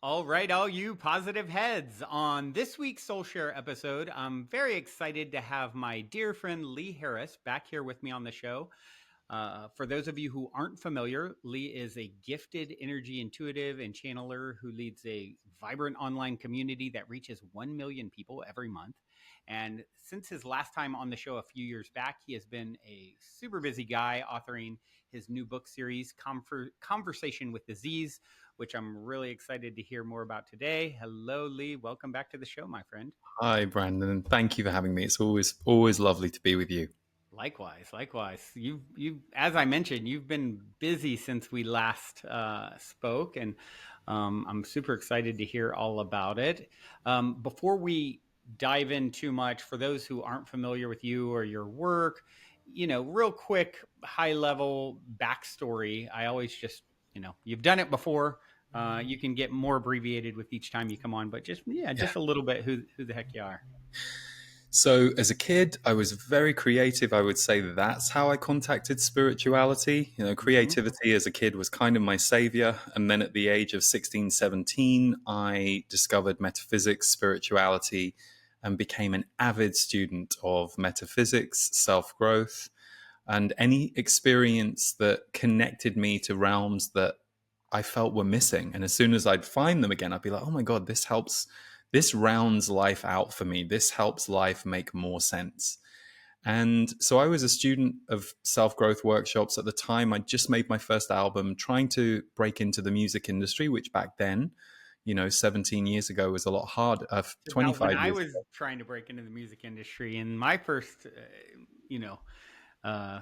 All right, all you positive heads. On this week's Soul Share episode, I'm very excited to have my dear friend Lee Harris back here with me on the show. For those of you who aren't familiar, Lee is a gifted energy intuitive and channeler who leads a vibrant online community that reaches 1 million people every month. And since his last time on the show a few years back, he has been a super busy guy authoring his new book series, Conversation with Disease, which I'm really excited to hear more about today. Hello, Lee. Welcome back to the show, my friend. Hi, Brandon, and thank you for having me. It's always lovely to be with you. Likewise, likewise. As I mentioned, you've been busy since we last spoke, and I'm super excited to hear all about it. Before we dive in too much, for those who aren't familiar with you or your work, real quick, high level backstory. I always just, you've done it before. You can get more abbreviated with each time you come on, but just Yeah. just a little bit who the heck you are. So, as a kid, I was very creative. I would say that's how I contacted spirituality. Mm-hmm. Creativity as a kid was kind of my savior. And then at the age of 16, 17, I discovered metaphysics, spirituality, and became an avid student of metaphysics, self growth, and any experience that connected me to realms that I felt were missing. And as soon as I'd find them again, I'd be like, oh my God, this helps. This rounds life out for me. This helps life make more sense. And so I was a student of self growth workshops at the time. I just made my first album, trying to break into the music industry, which back then, 17 years ago was a lot harder, It's about when 25 I years was ago. trying to break into the music industry and my first, you know,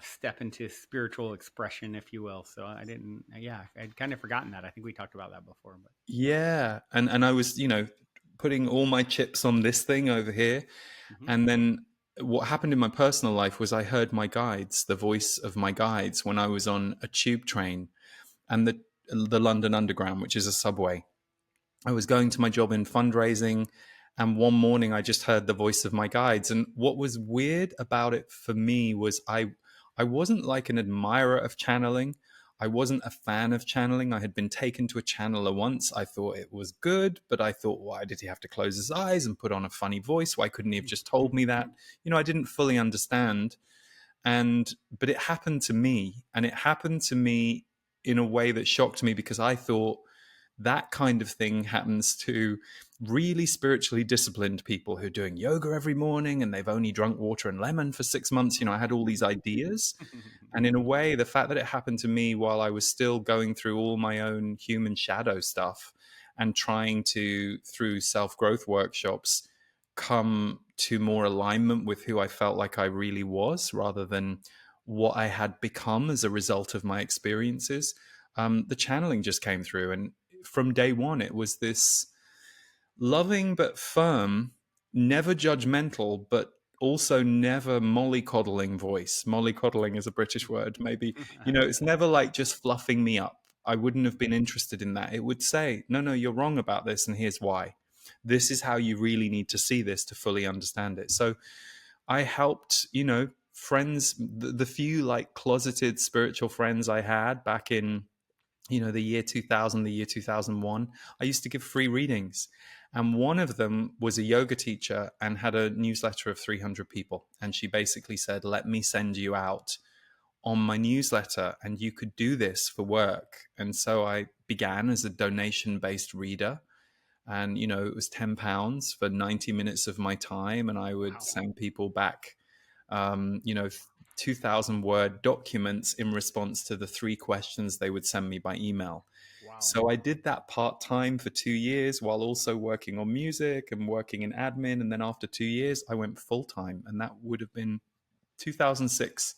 step into spiritual expression, if you will. So I didn't, yeah, I'd kind of forgotten that. I think we talked about that before, but Yeah. And I was, putting all my chips on this thing over here. mhm. And then what happened in my personal life was I heard my guides, the voice of my guides, when I was on a tube train and the London Underground, which is a subway. I was going to my job in fundraising, and one morning I just heard the voice of my guides. And what was weird about it for me was I wasn't like an admirer of channeling. I wasn't a fan of channeling. I had been taken to a channeler once. I thought it was good, but I thought, why did he have to close his eyes and put on a funny voice? Why couldn't he have just told me that? I didn't fully understand. But it happened to me, and it happened to me in a way that shocked me because I thought that kind of thing happens to really spiritually disciplined people who are doing yoga every morning and they've only drunk water and lemon for 6 months. I had all these ideas. And in a way, the fact that it happened to me while I was still going through all my own human shadow stuff and trying to, through self growth workshops, come to more alignment with who I felt like I really was rather than what I had become as a result of my experiences. The channeling just came through. And from day one, it was this loving but firm, never judgmental, but also never mollycoddling voice. Mollycoddling is a British word, maybe. It's never like just fluffing me up. I wouldn't have been interested in that. It would say, no, no, you're wrong about this, and here's why. This is how you really need to see this to fully understand it. So I helped, friends, the few like closeted spiritual friends I had back in the year 2000, the year 2001, I used to give free readings. And one of them was a yoga teacher and had a newsletter of 300 people. And she basically said, let me send you out on my newsletter and you could do this for work. And so I began as a donation based reader. And, it was £10 for 90 minutes of my time. And I would Wow. send people back, um, you know, 2,000 word documents in response to the three questions they would send me by email. Wow. So I did that part time for 2 years while also working on music and working in admin. And then after 2 years, I went full time. And that would have been 2006.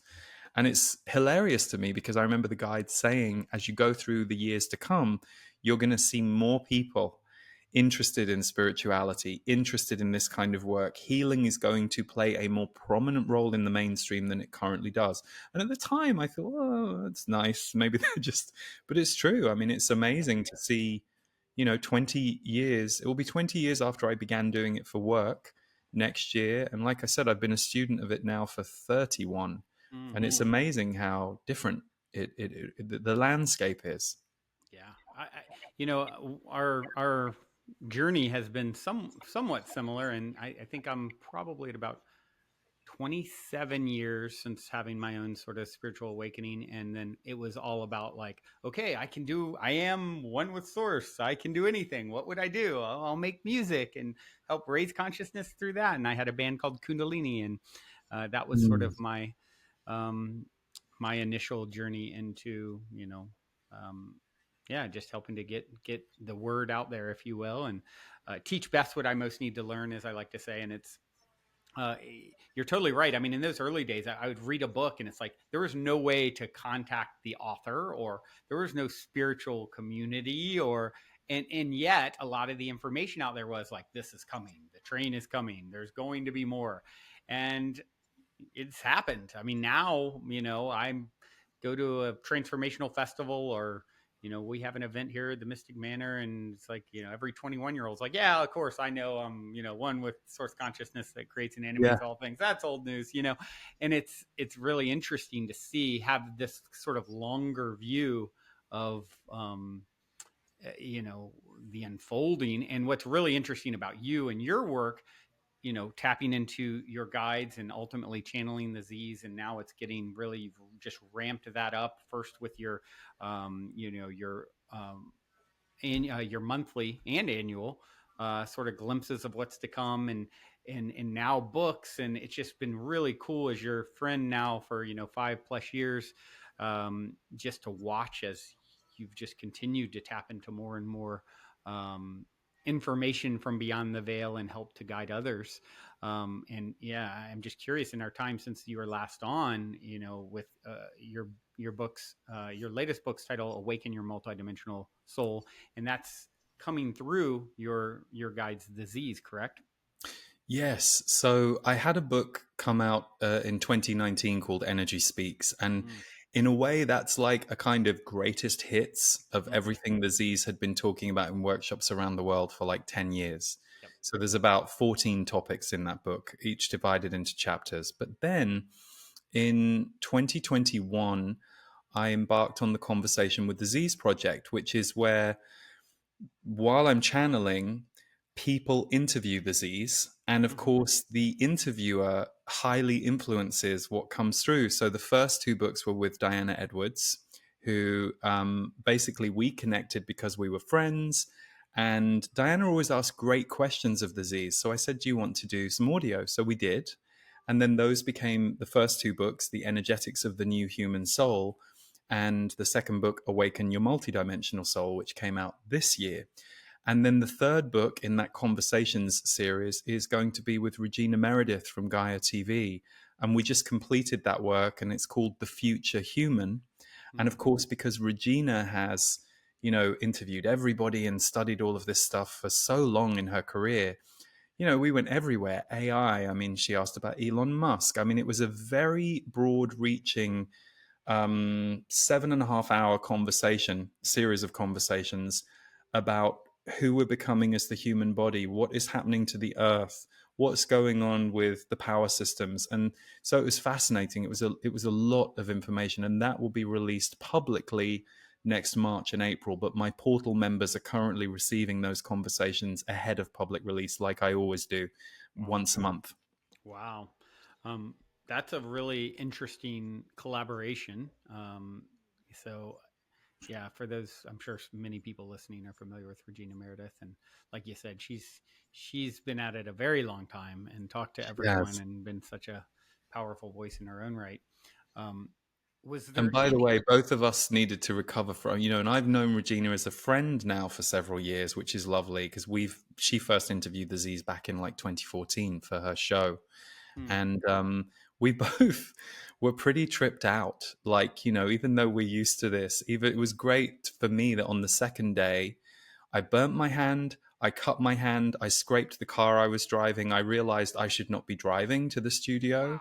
And it's hilarious to me because I remember the guide saying, as you go through the years to come, you're going to see more people interested in spirituality, interested in this kind of work. Healing is going to play a more prominent role in the mainstream than it currently does. And at the time, I thought, oh, that's nice. Maybe they're just, but it's true. I mean, it's amazing to see, 20 years. It will be 20 years after I began doing it for work next year. And like I said, I've been a student of it now for 31. And it's Hmm. amazing how different the landscape is. Yeah. our journey has been somewhat similar, and I think I'm probably at about 27 years since having my own sort of spiritual awakening. And then it was all about like, okay, I am one with source. I can do anything. What would I do? I'll make music and help raise consciousness through that. And I had a band called Kundalini, and that was sort Mm. of um, my initial journey into, um, yeah, just helping to get the word out there, if you will, and teach best what I most need to learn, as I like to say. And it's uh, you're totally right. I mean, in those early days, I would read a book and it's like there was no way to contact the author, or there was no spiritual community, or and yet a lot of the information out there was like, this is coming, the train is coming, there's going to be more. And it's happened. I mean, now, I'm go to a transformational festival, or we have an event here at the Mystic Manor, and it's like, every 21-year-old's like, yeah, of course I know, I'm, one with source consciousness that creates and Yeah. animates all things. That's old news. And it's really interesting to have this sort of longer view of you know the unfolding. And what's really interesting about you and your work, tapping into your guides and ultimately channeling the Z's. And now it's getting really, you've just ramped that up first with your, your, your monthly and annual sort of glimpses of what's to come, and now books. And it's just been really cool as your friend now for 5+ years, just to watch as you've just continued to tap into more and more um, information from beyond the veil and help to guide others. And yeah, I'm just curious, in our time since you were last on, with your books, your latest book's title, Awaken Your Multidimensional Soul, and that's coming through your guide's disease, correct? Yes. So I had a book come out in 2019 called Energy Speaks. And Mm, in a way, that's like a kind of greatest hits of mm, everything the Z's had been talking about in workshops around the world for like 10 years. yep. So there's about 14 topics in that book, each divided into chapters. But then in 2021, I embarked on the Conversation with the Z's project, which is where while I'm channeling, people interview the Z's. And of Hmm. course, the interviewer highly influences what comes through. So the first two books were with Diana Edwards, who basically we connected because we were friends. And Diana always asked great questions of the Z's. So I said, do you want to do some audio? So we did. And then those became the first two books, The Energetics of the New Human Soul, and the second book, Awaken Your Multidimensional Soul, which came out this year. And then the third book in that Conversations series is going to be with Regina Meredith from Gaia TV. And we just completed that work, and it's called The Future Human. And Mm. of course, because Regina has, interviewed everybody and studied all of this stuff for so long in her career, we went everywhere. AI, I mean, she asked about Elon Musk. I mean, it was a very broad reaching 7.5 hour series of conversations about who we're becoming as the human body, what is happening to the earth, what's going on with the power systems. And so it was fascinating. It was a lot of information, and that will be released publicly next March and April. But my portal members are currently receiving those conversations ahead of public release, like I always do, Wow. once a month. Wow. Um, that's a really interesting collaboration. So yeah, for those, I'm sure many people listening are familiar with Regina Meredith, and like you said, she's been at it a very long time and talked to everyone Yes. and been such a powerful voice in her own right. Um, was And there by the any? way, both of us needed to recover from, and I've known Regina as a friend now for several years, which is lovely because she first interviewed the Z's back in like 2014 for her show. Hmm, And we both were pretty tripped out. Like, even though we're used to this, even it was great for me that on the second day, I burnt my hand. I cut my hand. I scraped the car I was driving. I realized I should not be driving to the studio wow.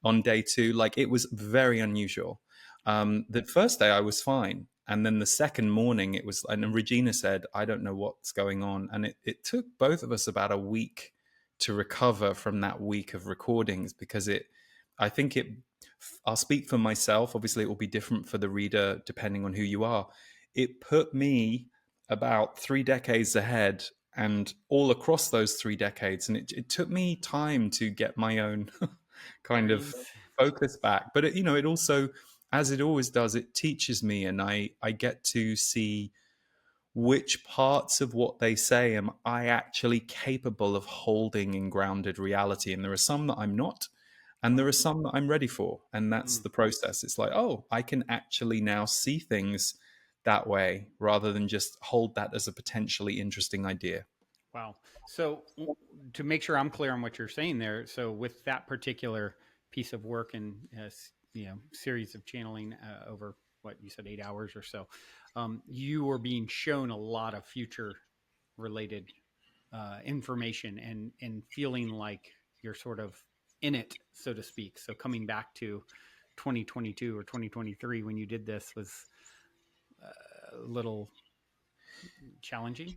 on day two. Like it was very unusual. Wow. The first day I was fine. And then the second morning it was, and Regina said, I don't know what's going on. And it took both of us about a week to recover from that week of recordings because I think I'll speak for myself. Obviously, it will be different for the reader depending on who you are. It put me about 3 decades ahead and all across those 3 decades. And it took me time to get my own kind of Bearings. focus back. But it also, as it always does, it teaches me, and I get to see which parts of what they say am I actually capable of holding in grounded reality. And there are some that I'm not, and there are some that I'm ready for. And that's Mm, the process. It's like, oh, I can actually now see things that way rather than just hold that as a potentially interesting idea. wow. So to make sure I'm clear on what you're saying there, so with that particular piece of work and series of channeling over what you said 8 hours or so, you were being shown a lot of future related information and feeling like you're sort of in it, so to speak. So coming back to 2022 or 2023 when you did this was a little challenging.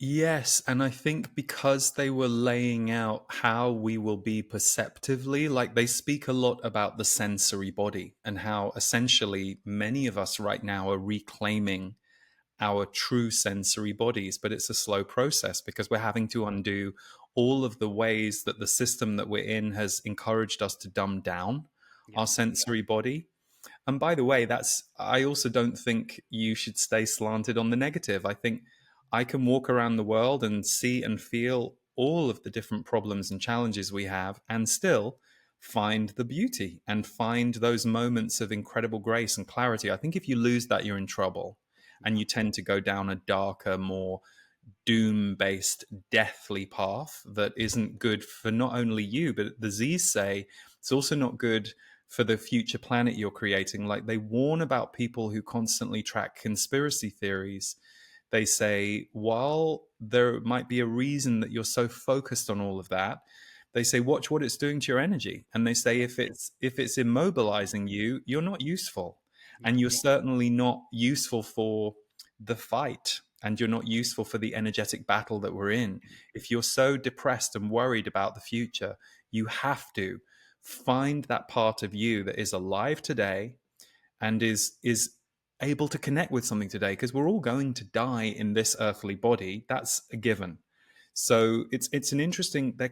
Yes, and I think because they were laying out how we will be perceptively, like they speak a lot about the sensory body and how essentially many of us right now are reclaiming our true sensory bodies, but it's a slow process because we're having to undo all of the ways that the system that we're in has encouraged us to dumb down Yeah. our sensory body. And by the way, I also don't think you should stay slanted on the negative. I think I can walk around the world and see and feel all of the different problems and challenges we have and still find the beauty and find those moments of incredible grace and clarity. I think if you lose that, you're in trouble and Yeah. you tend to go down a darker, more doom based, deathly path that isn't good for not only you, but the Z's say it's also not good for the future planet you're creating. Like they warn about people who constantly track conspiracy theories. They say, while there might be a reason that you're so focused on all of that, they say, watch what it's doing to your energy. And they say, Yeah. if it's immobilizing you, you're not useful. Yeah. And you're certainly not useful for the fight. And you're not useful for the energetic battle that we're in. If you're so depressed and worried about the future, you have to find that part of you that is alive today and is able to connect with something today, because we're all going to die in this earthly body. That's a given. So it's an interesting, they're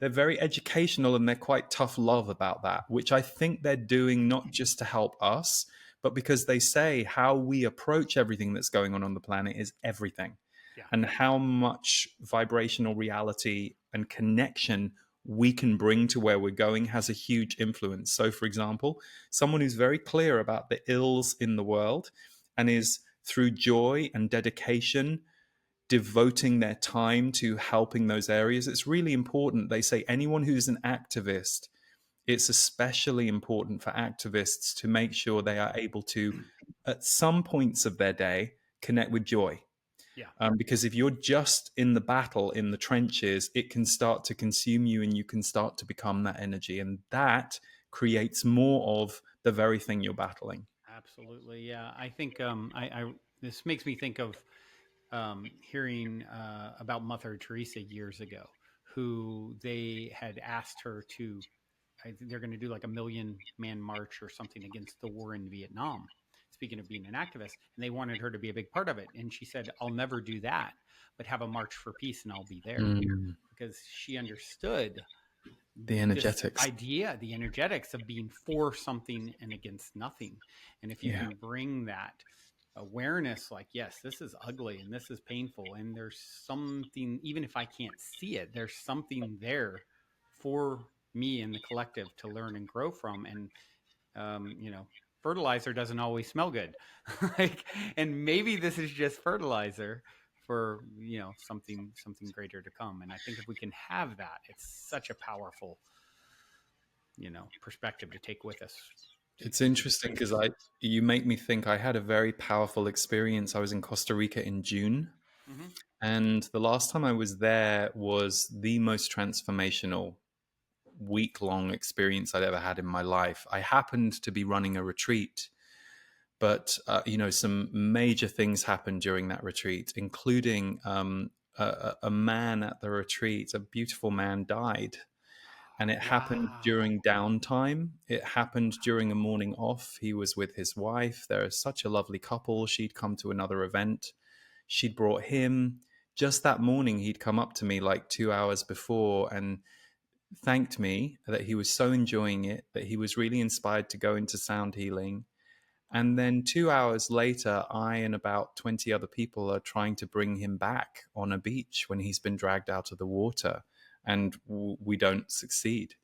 very educational and they're quite tough love about that, which I think they're doing not just to help us, but because they say how we approach everything that's going on the planet is everything, Yeah. and how much vibrational reality and connection we can bring to where we're going has a huge influence. So, for example, someone who's very clear about the ills in the world and is through joy and dedication devoting their time to helping those areas. It's really important. They say anyone who's an activist, it's especially important for activists to make sure they are able to, at some points of their day, connect with joy. Yeah. Because if you're just in the battle, in the trenches, it can start to consume you and you can start to become that energy. And that creates more of the very thing you're battling. Absolutely. Yeah. I think I this makes me think of hearing about Mother Teresa years ago, who they had asked her to, I think they're going to do like a million man march or something against the war in Vietnam. Speaking of being an activist, and they wanted her to be a big part of it. And she said, I'll never do that, but have a march for peace and I'll be there, Mm, because she understood the this energetics. idea, the energetics of being for something and against nothing. And if you Yeah. can bring that awareness, like, yes, this is ugly and this is painful, and there's something, even if I can't see it, there's something there for me and the collective to learn and grow from. And, fertilizer doesn't always smell good. Like, and maybe this is just fertilizer for something greater to come. And I think if we can have that, it's such a powerful perspective to take with us It's into the interesting because future. you make me think. I had a very powerful experience. I was in Costa Rica in June, Mm-hmm. and the last time I was there was the most transformational week-long experience I'd ever had in my life. I happened to be running a retreat, but some major things happened during that retreat, including a man at the retreat, a beautiful man, died. And it happened Wow. during downtime. It happened during a morning off. He was with his wife. They're such a lovely couple. She'd come to another event. She'd brought him. Just that morning, he'd come up to me like 2 hours before and thanked me that he was so enjoying it, that he was really inspired to go into sound healing. And then 2 hours later, I and about 20 other people are trying to bring him back on a beach when he's been dragged out of the water, and we don't succeed.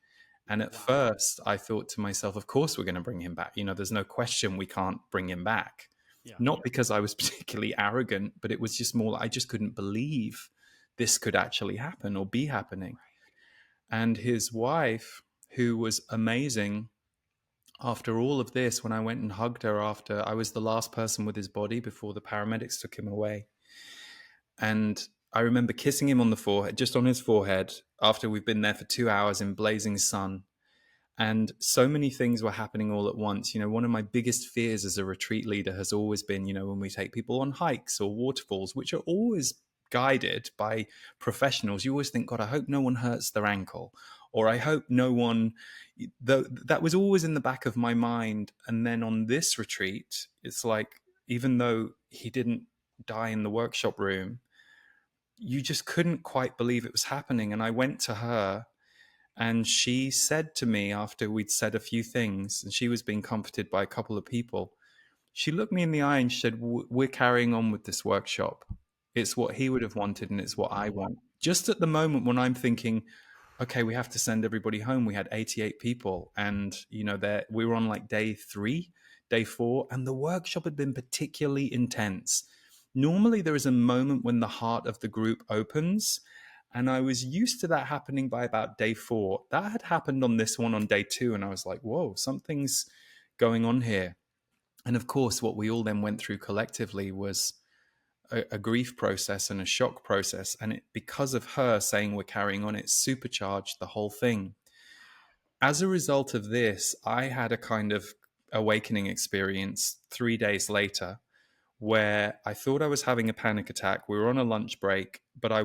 And at Wow. first, I thought to myself, of course, we're going to bring him back. You know, there's no question we can't bring him back. Yeah. Not because I was particularly arrogant, but it was just more like I just couldn't believe this could actually happen or be happening. Right. And his wife, who was amazing, after all of this, when I went and hugged her after, I was the last person with his body before the paramedics took him away. And I remember kissing him on the forehead, just on his forehead, after we've been there for 2 hours in blazing sun. And so many things were happening all at once. You know, one of my biggest fears as a retreat leader has always been, you know, when we take people on hikes or waterfalls, which are always guided by professionals, you always think, God, I hope no one hurts their ankle, or I hope no one. That was always in the back of my mind. And then on this retreat, it's like, even though he didn't die in the workshop room, you just couldn't quite believe it was happening. And I went to her, and she said to me, after we'd said a few things, and she was being comforted by a couple of people, she looked me in the eye and she said, We're carrying on with this workshop. It's what he would have wanted, and it's what I want. Just at the moment when I'm thinking, okay, we have to send everybody home. We had 88 people, and you know, we were on like day 3, day 4, and the workshop had been particularly intense. Normally, there is a moment when the heart of the group opens, and I was used to that happening by about day 4. That had happened on this one on day 2, and I was like, whoa, something's going on here. And of course, what we all then went through collectively was a grief process and a shock process. And because of her saying we're carrying on, it supercharged the whole thing. As a result of this, I had a kind of awakening experience 3 days later where I thought I was having a panic attack. We were on a lunch break, but I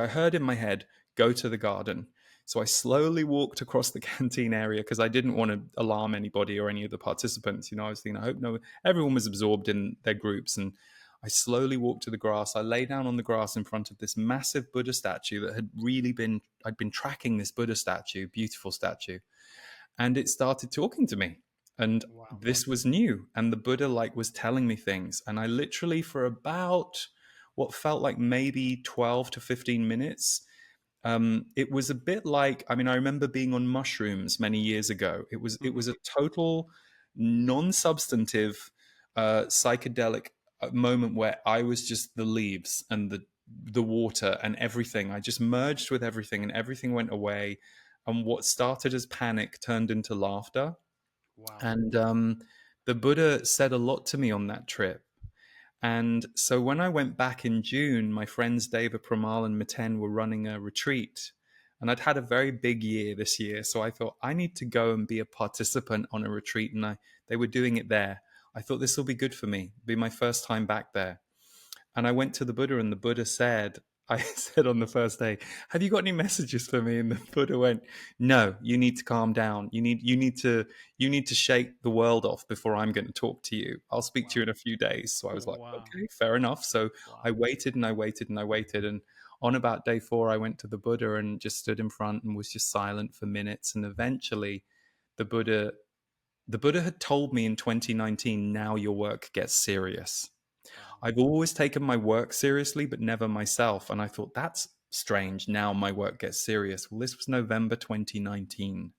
heard in my head, go to the garden. So I slowly walked across the canteen area because I didn't want to alarm anybody or any of the participants. You know, I was thinking, I hope everyone was absorbed in their groups. And I slowly walked to the grass. I lay down on the grass in front of this massive Buddha statue that I'd been tracking this Buddha statue, beautiful statue, and it started talking to me. And Wow. this was new, and the Buddha was telling me things, and I literally, for about what felt like maybe 12 to 15 minutes, it was a bit like, I mean, I remember being on mushrooms many years ago. It was a total non-substantive psychedelic moment where I was just the leaves and the water and everything. I just merged with everything, and everything went away, and what started as panic turned into laughter. Wow. And the Buddha said a lot to me on that trip. And so when I went back in June, my friends Deva Pramal and Miten were running a retreat. And I'd had a very big year this year. So I thought, I need to go and be a participant on a retreat. And they were doing it there. I thought, this will be good for me. It'll be my first time back there. And I went to the Buddha, and the Buddha said, I said on the first day, have you got any messages for me? And the Buddha went, no, you need to calm down. You need to shake the world off before I'm going to talk to you. I'll speak to you Wow. in a few days. So I was like, Wow. okay, fair enough. So I Wow. waited and I waited and I waited. And on about day 4, I went to the Buddha and just stood in front and was just silent for minutes. And eventually the Buddha, the Buddha had told me in 2019, now your work gets serious. Wow. I've always taken my work seriously, but never myself. And I thought, that's strange. Now my work gets serious. Well, this was November 2019.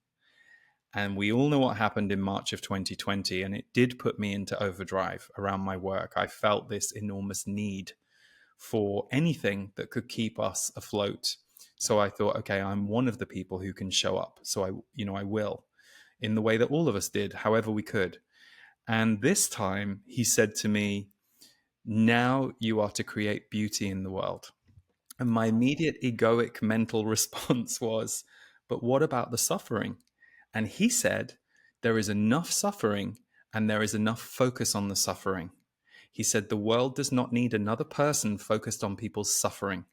And we all know what happened in March of 2020. And it did put me into overdrive around my work. I felt this enormous need for anything that could keep us afloat. Yeah. So I thought, okay, I'm one of the people who can show up. So I will, in the way that all of us did, however we could. And this time he said to me, now you are to create beauty in the world. And my Wow. immediate egoic mental response was, but what about the suffering? And he said, there is enough suffering and there is enough focus on the suffering. He said, the world does not need another person focused on people's suffering.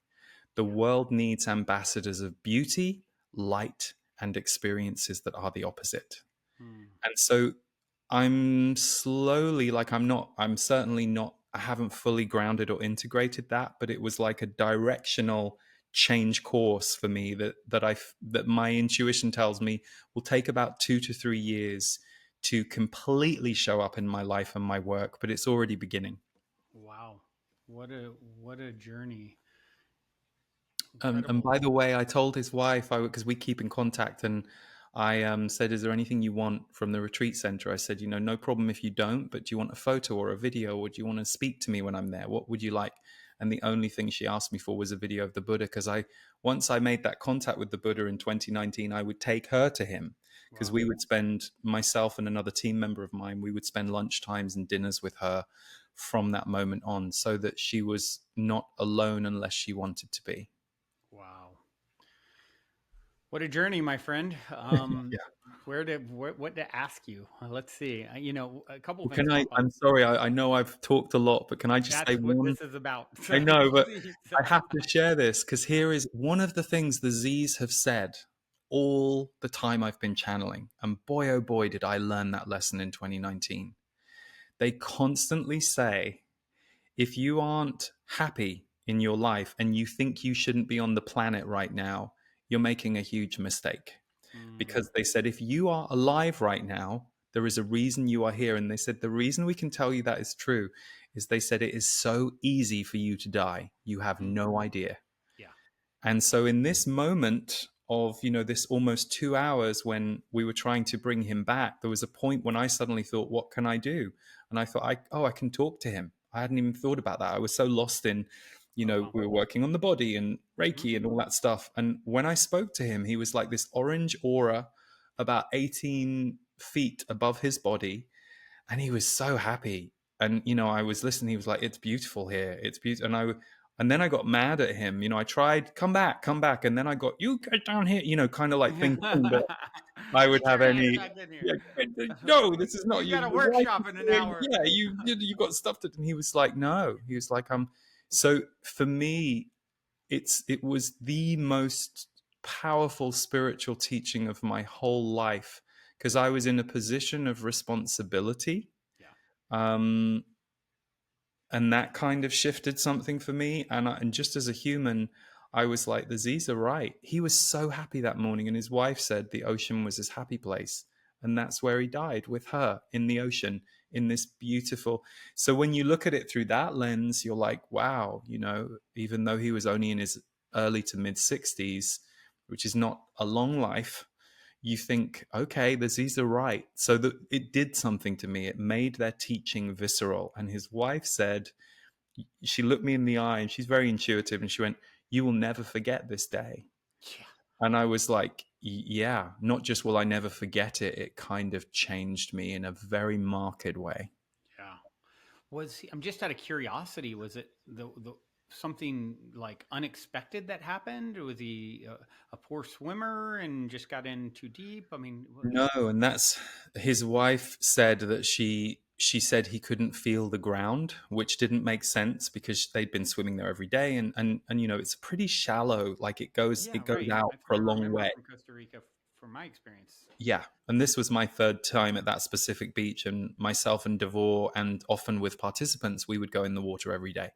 The Yeah. world needs ambassadors of beauty, light, and experiences that are the opposite. Hmm. And so I'm slowly, like, I'm certainly not, I haven't fully grounded or integrated that, but it was like a directional change course for me that my intuition tells me will take about 2 to 3 years to completely show up in my life and my work, but it's already beginning. Wow. What a journey. And Incredible. by the way, I told his wife, because we keep in contact, and I said, "Is there anything you want from the retreat center?" I said, "No problem if you don't, but do you want a photo or a video, or do you want to speak to me when I'm there? What would you like?" And the only thing she asked me for was a video of the Buddha, because once I made that contact with the Buddha in 2019, I would take her to him, because Wow. we would spend, myself and another team member of mine, we would spend lunch times and dinners with her from that moment on, so that she was not alone unless she wanted to be. Wow. What a journey, my friend. What to ask you? Let's see. A couple Well, things pop up. I'm sorry, I know I've talked a lot, but can I just say That's what one? this is about. I So know, but please. I have to share this, because here is one of the things the Z's have said all the time I've been channeling. And boy, oh boy, did I learn that lesson in 2019. They constantly say, if you aren't happy in your life and you think you shouldn't be on the planet right now, you're making a huge mistake. Mm, Because they said, if you are alive right now, there is a reason you are here. And they said, the reason we can tell you that is true is, they said, it is so easy for you to die. You have mm, no idea. yeah. And so in this moment of, this almost 2 hours when we were trying to bring him back, there was a point when I suddenly thought, what can I do? And I thought, I can talk to him. I hadn't even thought about that. I was so lost in, Oh wow. we were working on the body and Hmm. Reiki and all that stuff. And when I spoke to him, he was like this orange aura about 18 feet above his body. And he was so happy. And I was listening. He was like, "It's beautiful here. It's beautiful." And then I got mad at him. I tried, come back, come back, and then I got, "You get down here," kind of like thinking that I would Get have your ass any. back in here. Yeah, no, this is not You've you. got a The wife workshop is in an doing. hour. Yeah, you got stuff to. And he was like, "No," he was like, So for me, it was the most powerful spiritual teaching of my whole life, because I was in a position of responsibility, Yeah. um, and that kind of shifted something for me. And just as a human, I was like, the Z's are right. He was so happy that morning, and his wife said the ocean was his happy place, and that's where he died, with her in the ocean, in this beautiful. So when you look at it through that lens, you're like, wow, even though he was only in his early to mid 60s, which is not a long life, you think, okay, the Z's are right. So that it did something to me. It made their teaching visceral. And his wife said, she looked me in the eye, and she's very intuitive, and she went, "You will never forget this day." Yeah. And I was like, yeah, not just will I never forget it, it kind of changed me in a very marked way. Yeah. I'm just out of curiosity. Was it the something like unexpected that happened? Or was he a poor swimmer and just got in too deep? I mean, No, and that's, his wife said that she said he couldn't feel the ground, which didn't make sense, because they'd been swimming there every day, and it's pretty shallow, like yeah, it goes right. out That's for what a I long remember way. from Costa Rica from my experience. Yeah, and this was my third time at that specific beach, and myself and Devor, and often with participants, we would go in the water every day.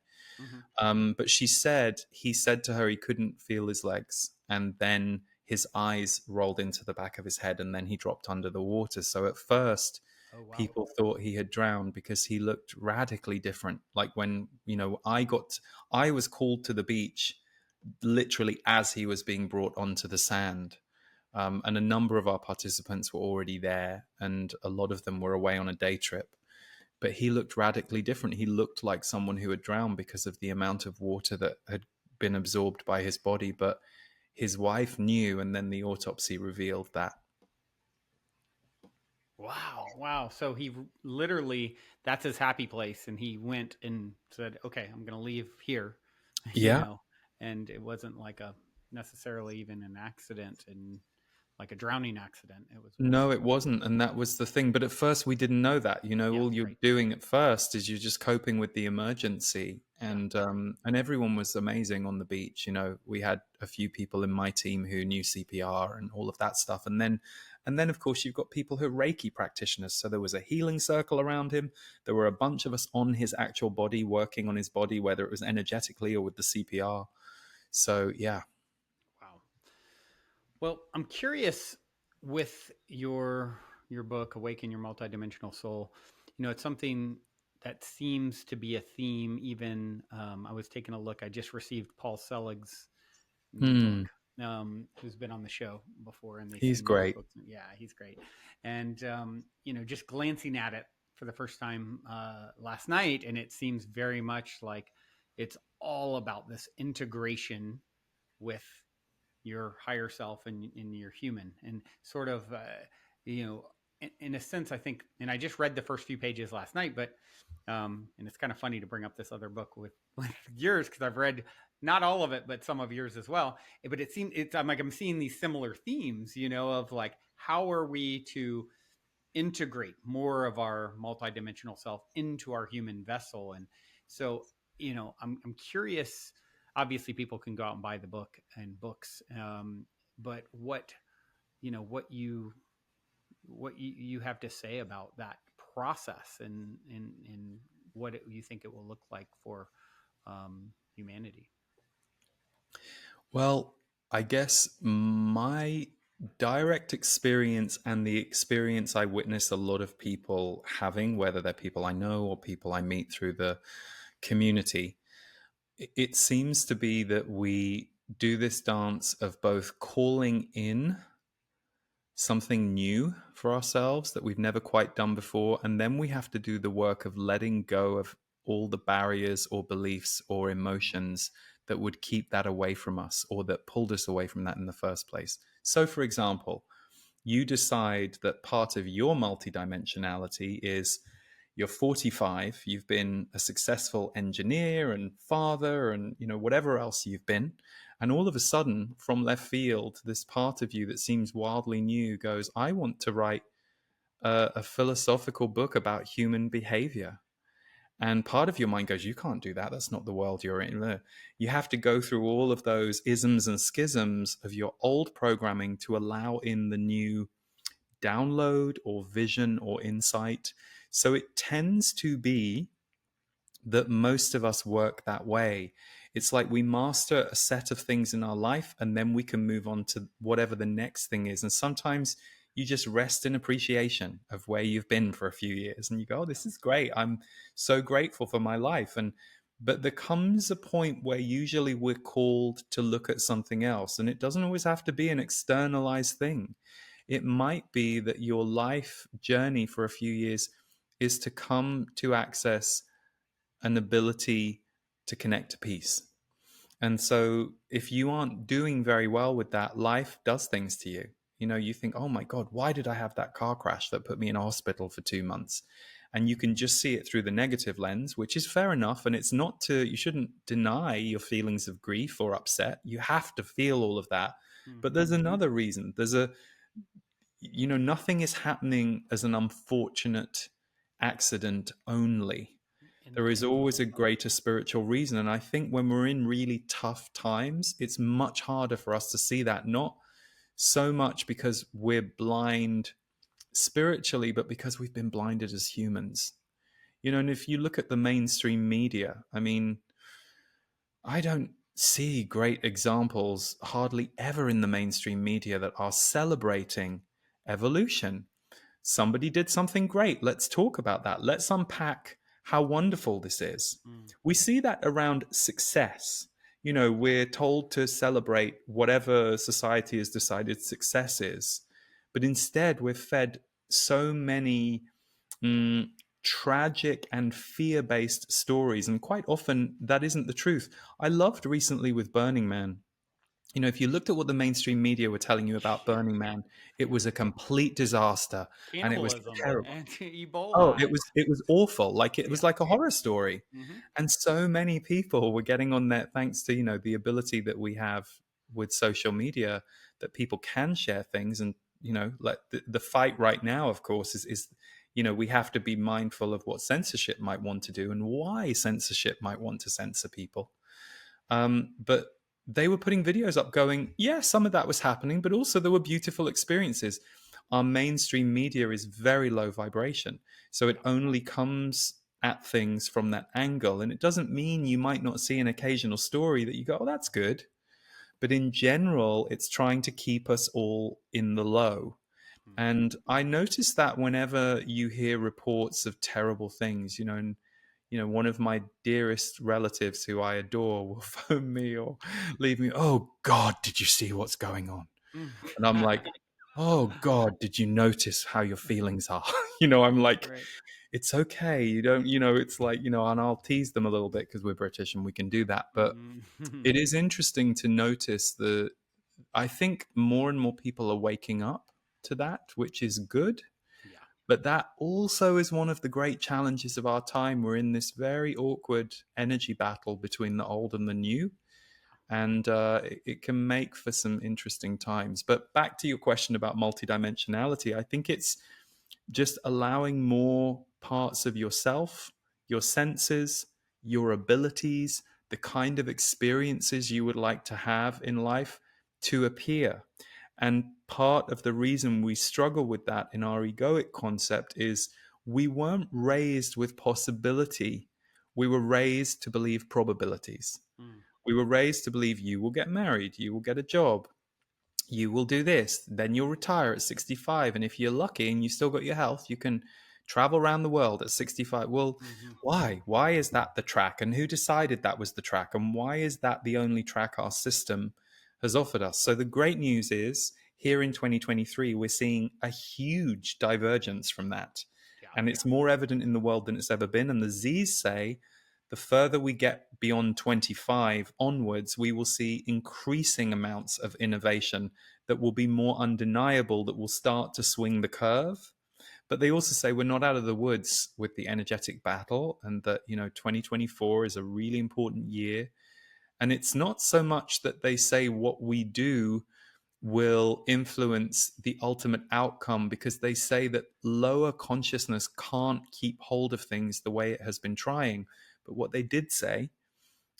Hmm. But he said to her he couldn't feel his legs, and then his eyes rolled into the back of his head, and then he dropped under the water. So at first, Oh wow. people thought he had drowned, because he looked radically different. Like when I was called to the beach literally as he was being brought onto the sand. And a number of our participants were already there, and a lot of them were away on a day trip. But he looked radically different. He looked like someone who had drowned because of the amount of water that had been absorbed by his body. But his wife knew, and then the autopsy revealed that. Wow. Wow. So literally, that's his happy place. And he went and said, okay, I'm going to leave here, you Yeah. know, and it wasn't like a necessarily even an accident. And like a drowning accident. It was more No, it wasn't, and that was the thing. But at first, we didn't know that. yeah, All you're right. doing at first is you're just coping with the emergency, Yeah. and everyone was amazing on the beach. We had a few people in my team who knew CPR and all of that stuff, and then of course you've got people who are Reiki practitioners. So there was a healing circle around him. There were a bunch of us on his actual body, working on his body, whether it was energetically or with the CPR. So yeah. Wow. Well, I'm curious with your book, Awaken Your Multidimensional Soul. It's something that seems to be a theme. Even I was taking a look. I just received Paul Selig's new book, Hmm. who's been on the show before, and they He's send me his great. books. Yeah, he's great. And just glancing at it for the first time last night, and it seems very much like it's all about this integration with your higher self and your human, and sort of you know in a sense, I think, and I just read the first few pages last night, but and it's kind of funny to bring up this other book with yours, because I've read not all of it but some of yours as well. But it seems it's I'm seeing these similar themes, of like, how are we to integrate more of our multidimensional self into our human vessel. And so, I'm curious. Obviously, people can go out and buy the book and books, but what you have to say about that process, and what you think it will look like for humanity. Well, I guess my direct experience and the experience I witness a lot of people having, whether they're people I know or people I meet through the community, it seems to be that we do this dance of both calling in something new for ourselves that we've never quite done before. And then we have to do the work of letting go of all the barriers or beliefs or emotions that would keep that away from us or that pulled us away from that in the first place. So, for example, you decide that part of your multidimensionality is you're 45, you've been a successful engineer and father and whatever else you've been, and all of a sudden from left field this part of you that seems wildly new goes, I want to write a philosophical book about human behavior. And part of your mind goes, you can't do that. That's not the world you're in. You have to go through all of those isms and schisms of your old programming to allow in the new download or vision or insight. So it tends to be that most of us work that way. It's like we master a set of things in our life and then we can move on to whatever the next thing is. And sometimes you just rest in appreciation of where you've been for a few years and you go, oh, this is great. I'm so grateful for my life. But there comes a point where usually we're called to look at something else. And it doesn't always have to be an externalized thing. It might be that your life journey for a few years is to come to access an ability to connect to peace. And so if you aren't doing very well with that, life does things to you. You think, oh my God, why did I have that car crash that put me in a hospital for 2 months? And you can just see it through the negative lens, which is fair enough. And it's not you shouldn't deny your feelings of grief or upset. You have to feel all of that. But Mm-hmm. there's another reason. Nothing is happening as an unfortunate accident only. There is always a Intentionally. greater spiritual reason. And I think when we're in really tough times, it's much harder for us to see that, not so much because we're blind spiritually, but because we've been blinded as humans. And if you look at the mainstream media, I mean, I don't see great examples hardly ever in the mainstream media that are celebrating evolution. Somebody did something great. Let's talk about that. Let's unpack how wonderful this is. Mm. We see that around success. We're told to celebrate whatever society has decided success is. But instead, we're fed so many mm, tragic and fear based stories. And quite often, that isn't the truth. I loved recently with Burning Man. If you looked at what the mainstream media were telling you about Yeah. Burning Man, it Yeah. was a complete disaster and it was Cannibalism terrible. and Oh, Ebola. it was awful. Like it was Yeah. like a horror story. Mm-hmm. And so many people were getting on that thanks to, the ability that we have with social media that people can share things. And like the fight right now, of course, is we have to be mindful of what censorship might want to do and why censorship might want to censor people. But they were putting videos up going, yeah, some of that was happening, but also there were beautiful experiences. Our mainstream media is very low vibration, so it Yeah. only comes at things from that angle. And it doesn't mean you might not see an occasional story that you go, oh, that's good. But in general, it's trying to keep us all in the low. Mm. And I notice that whenever you hear reports of terrible things, and one of my dearest relatives who I adore will phone me or leave me, oh God, did you see what's going on? Mm. And I'm like, oh God, did you notice how your feelings are? I'm like, Right. it's okay. You don't, it's like, and I'll tease them a little bit because we're British and we can do that. But Mhm. it is interesting to notice I think more and more people are waking up to that, which is good. Yeah. But that also is one of the great challenges of our time. We're in this very awkward energy battle between the old and the new. And it can make for some interesting times. But back to your question about multidimensionality, I think it's just allowing more parts of yourself, your senses, your abilities, the kind of experiences you would like to have in life to appear. And part of the reason we struggle with that in our egoic concept is we weren't raised with possibility. We were raised to believe probabilities. Mm. We were raised to believe you will get married, you will get a job, you will do this, then you'll retire at 65. And if you're lucky and you still got your health, you can travel around the world at 65. Well, Mhm. why? Why is that the track? And who decided that was the track? And why is that the only track our system has offered us? So the great news is here in 2023, we're seeing a huge divergence from that. Yeah. And it's more evident in the world than it's ever been. And the Z's say the further we get beyond 25 onwards, we will see increasing amounts of innovation that will be more undeniable, that will start to swing the curve. But they also say we're not out of the woods with the energetic battle, and that 2024 is a really important year. And it's not so much that they say what we do will influence the ultimate outcome, because they say that lower consciousness can't keep hold of things the way it has been trying. But what they did say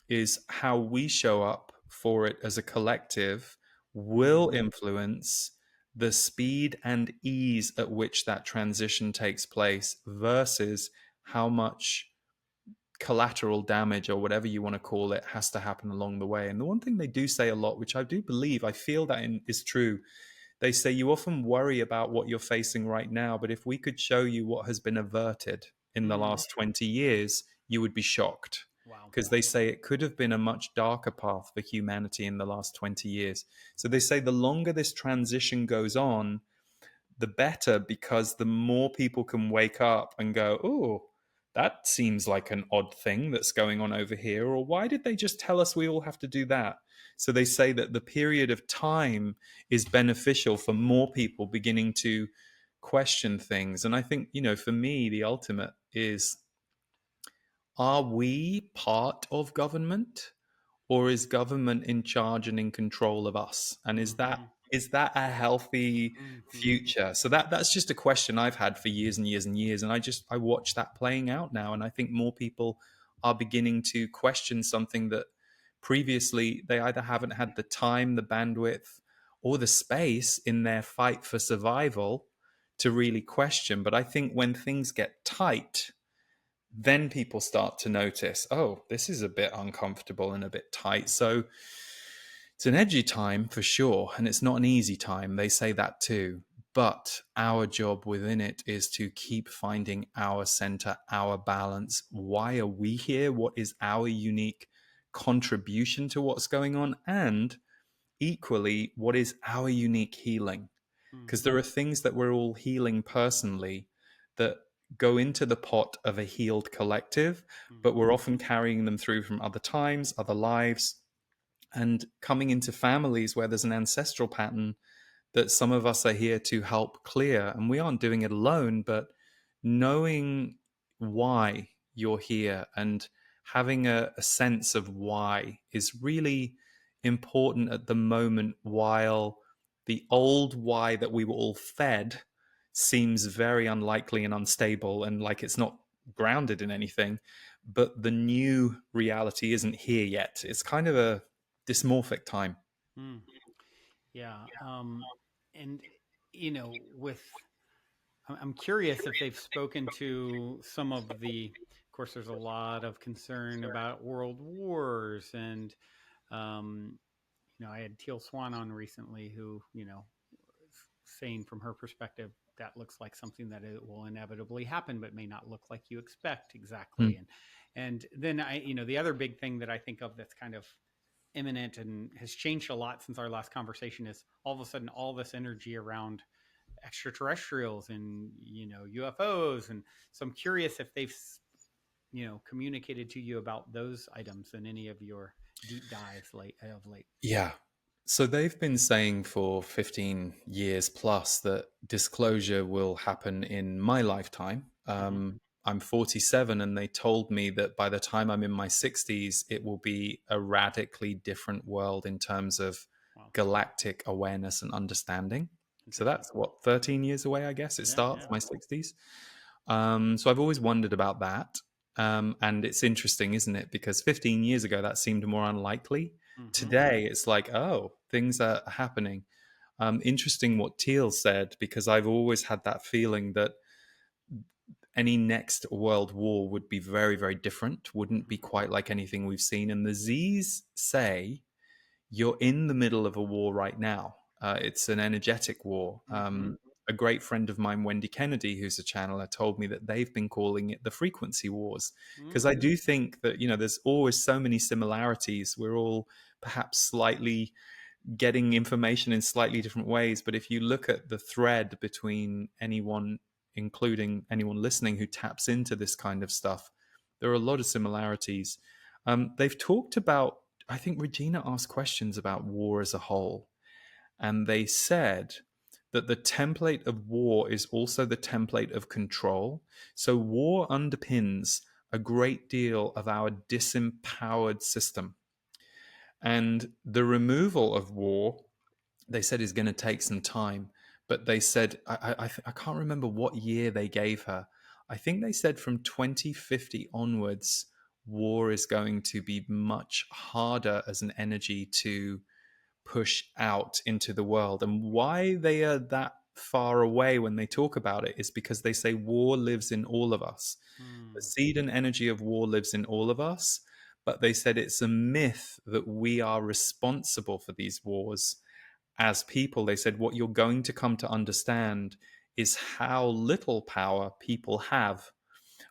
is how we show up for it as a collective Mm. will influence the speed and ease at which that transition takes place versus how much collateral damage or whatever you want to call it has to happen along the way. And the one thing they do say a lot, which I do believe, I feel that is true, they say you often worry about what you're facing right now, but if we could show you what has been averted in the Mm. last 20 years, you would be shocked. Wow. Because they say it could have been a much darker path for humanity in the last 20 years. So they say the longer this transition goes on, the better, because the more people can wake up and go, oh, that seems like an odd thing that's going on over here. Or why did they just tell us we all have to do that? So they say that the period of time is beneficial for more people beginning to question things. And I think, for me, the ultimate is, are we part of government? Or is government in charge and in control of us? And is that Mhm. is that a healthy Mhm. future? So that's just a question I've had for years and years and years, and I watch that playing out now. And I think more people are beginning to question something that previously they either haven't had the time, the bandwidth, or the space in their fight for survival to really question. But I think when things get tight, then people start to notice, oh, this is a bit uncomfortable and a bit tight. So it's an edgy time for sure, and it's not an easy time. They say that too. But our job within it is to keep finding our center, our balance. Why are we here? What is our unique contribution to what's going on? And equally, what is our unique healing? Mm. Because there are things that we're all healing personally that go into the pot of a healed collective, but Mhm. we're often carrying them through from other times, other lives, and coming into families where there's an ancestral pattern that some of us are here to help clear. And we aren't doing it alone, but knowing why you're here and having a sense of why is really important at the moment, while the old why that we were all fed seems very unlikely and unstable and like it's not grounded in anything, but the new reality isn't here yet. It's kind of a dysmorphic time. Mm, yeah. And with I'm curious if they've spoken to some of the. Of course, there's a lot of concern about world wars, and um, I had Teal Swan on recently, who saying from her perspective that looks like something that it will inevitably happen, but may not look like you expect exactly. Mm. And then the other big thing that I think of that's kind of imminent and has changed a lot since our last conversation is all of a sudden all this energy around extraterrestrials and UFOs. And so I'm curious if they've communicated to you about those items in any of your deep dives of late. Yeah. So they've been saying for 15 years plus that disclosure will happen in my lifetime. Mm-hmm. I'm 47, and they told me that by the time I'm in my 60s, it will be a radically different world in terms of Wow. galactic awareness and understanding. So Interesting. that's what, 13 years away, I guess it Yeah, starts, yeah. my 60s. So I've always wondered about that. And it's interesting, isn't it? Because 15 years ago, that seemed more unlikely. Mm-hmm. Today, it's like, oh, things are happening. Interesting what Teal said, because I've always had that feeling that any next world war would be very, very different, wouldn't Mm-hmm. be quite like anything we've seen. And the Z's say you're in the middle of a war right now. It's an energetic war. Mm-hmm. A great friend of mine, Wendy Kennedy, who's a channeler, told me that they've been calling it the frequency wars. Because Mm. I do think that, there's always so many similarities. We're all perhaps slightly getting information in slightly different ways. But if you look at the thread between anyone, including anyone listening who taps into this kind of stuff, there are a lot of similarities. They've talked about, I think Regina asked questions about war as a whole, and they said that the template of war is also the template of control. So war underpins a great deal of our disempowered system. And the removal of war, they said, is going to take some time. But they said, I can't remember what year they gave her. I think they said from 2050 onwards, war is going to be much harder as an energy to push out into the world. And why they are that far away when they talk about it is because they say war lives in all of us. The Mm. seed and energy of war lives in all of us. But they said it's a myth that we are responsible for these wars as people. They said what you're going to come to understand is how little power people have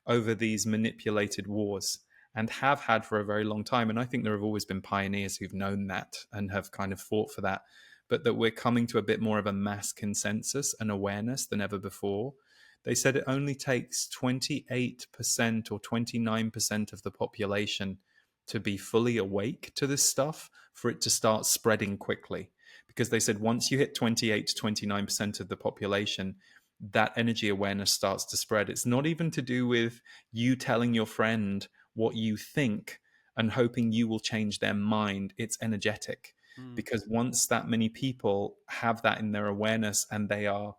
over these manipulated wars, and have had for a very long time. And I think there have always been pioneers who've known that and have kind of fought for that, but that we're coming to a bit more of a mass consensus and awareness than ever before. They said it only takes 28% or 29% of the population to be fully awake to this stuff for it to start spreading quickly. Because they said once you hit 28 to 29% of the population, that energy awareness starts to spread. It's not even to do with you telling your friend what you think and hoping you will change their mind. It's energetic. Mm. Because once that many people have that in their awareness, and they are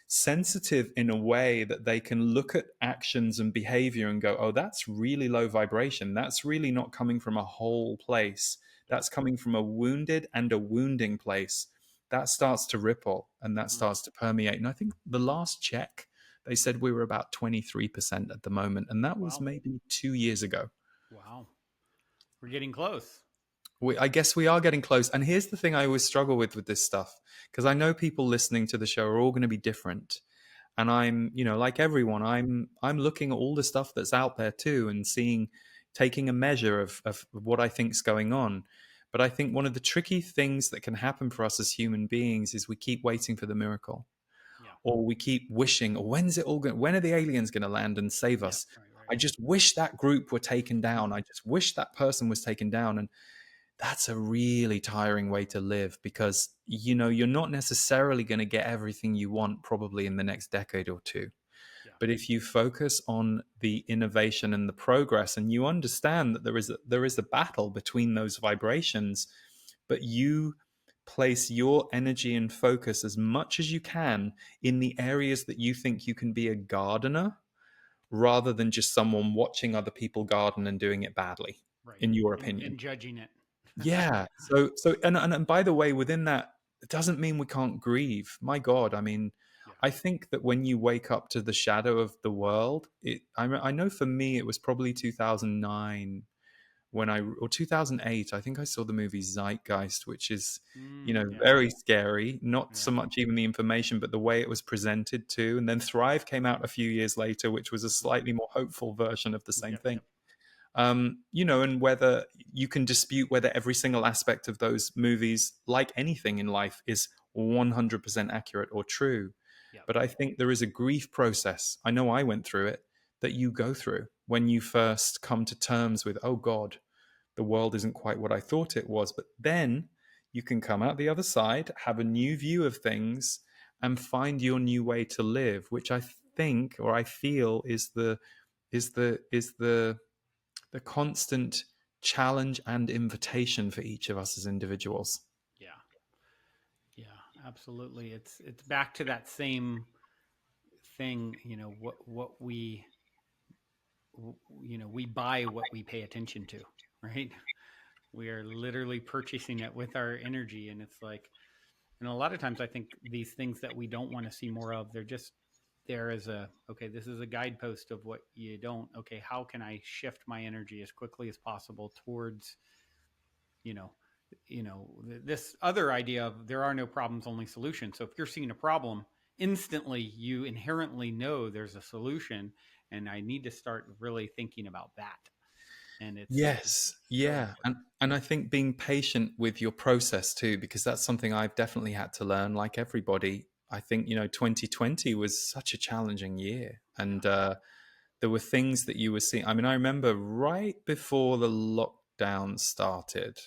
sensitive in a way that they can look at actions and behavior and go, oh, that's really low vibration. That's really not coming from a whole place. Yeah. That's coming from a wounded and a wounding place. That starts to ripple and that Mm. starts to permeate. And I think the last check, they said we were about 23% at the moment. And that was Wow. maybe 2 years ago. Wow. We're getting close. I guess we are getting close. And here's the thing I always struggle with this stuff, because I know people listening to the show are all going to be different. And I'm, like everyone, I'm looking at all the stuff that's out there too, and seeing, taking a measure of what I think's going on. But I think one of the tricky things that can happen for us as human beings is we keep waiting for the miracle, Yeah. or we keep wishing, or when's it all going? When are the aliens going to land and save Yeah. us? Right. I just wish that group were taken down. I just wish that person was taken down. And that's a really tiring way to live, because you're not necessarily going to get everything you want probably in the next decade or two. Yeah. But if you focus on the innovation and the progress, and you understand that there is a battle between those vibrations, but you place your energy and focus as much as you can in the areas that you think you can be a gardener rather than just someone watching other people garden and doing it badly, Right. in your And opinion. judging it. Yeah. And by the way, within that, it doesn't mean we can't grieve. My God, I mean, Yeah. I think that when you wake up to the shadow of the world, I know for me it was probably 2009 or 2008. I think I saw the movie Zeitgeist, which is, Yeah. very scary. Not so Yeah. much even the information, but the way it was presented too. And then Thrive came out a few years later, which was a Mhm. slightly more hopeful version of the same Yep. thing. Yep. And whether you can dispute whether every single aspect of those movies, like anything in life, is 100% accurate or true. Yep. But I think there is a grief process. I know I went through it, that you go through when you first come to terms with, oh God, the world isn't quite what I thought it was. But then you can come out the other side, have a new view of things, and find your new way to live, which I think, or I feel, is the constant challenge and invitation for each of us as individuals. Yeah. Yeah. Absolutely. It's back to that same thing. We buy what we pay attention to, right? We are literally purchasing it with our energy, and it's like, and a lot of times I think these things that we don't want to see more of, they're just there as a, okay, this is a guidepost of what you don't. Okay, how can I shift my energy as quickly as possible towards, you know this other idea of there are no problems, only solutions. So if you're seeing a problem, instantly you inherently know there's a solution, and I need to start really thinking about that. And it's Yes, so yeah, important. and I think being patient with your process too, because that's something I've definitely had to learn. Like everybody, I think 2020 was such a challenging year, Yeah. and there were things that you were seeing. I mean, I remember right before the lockdown started,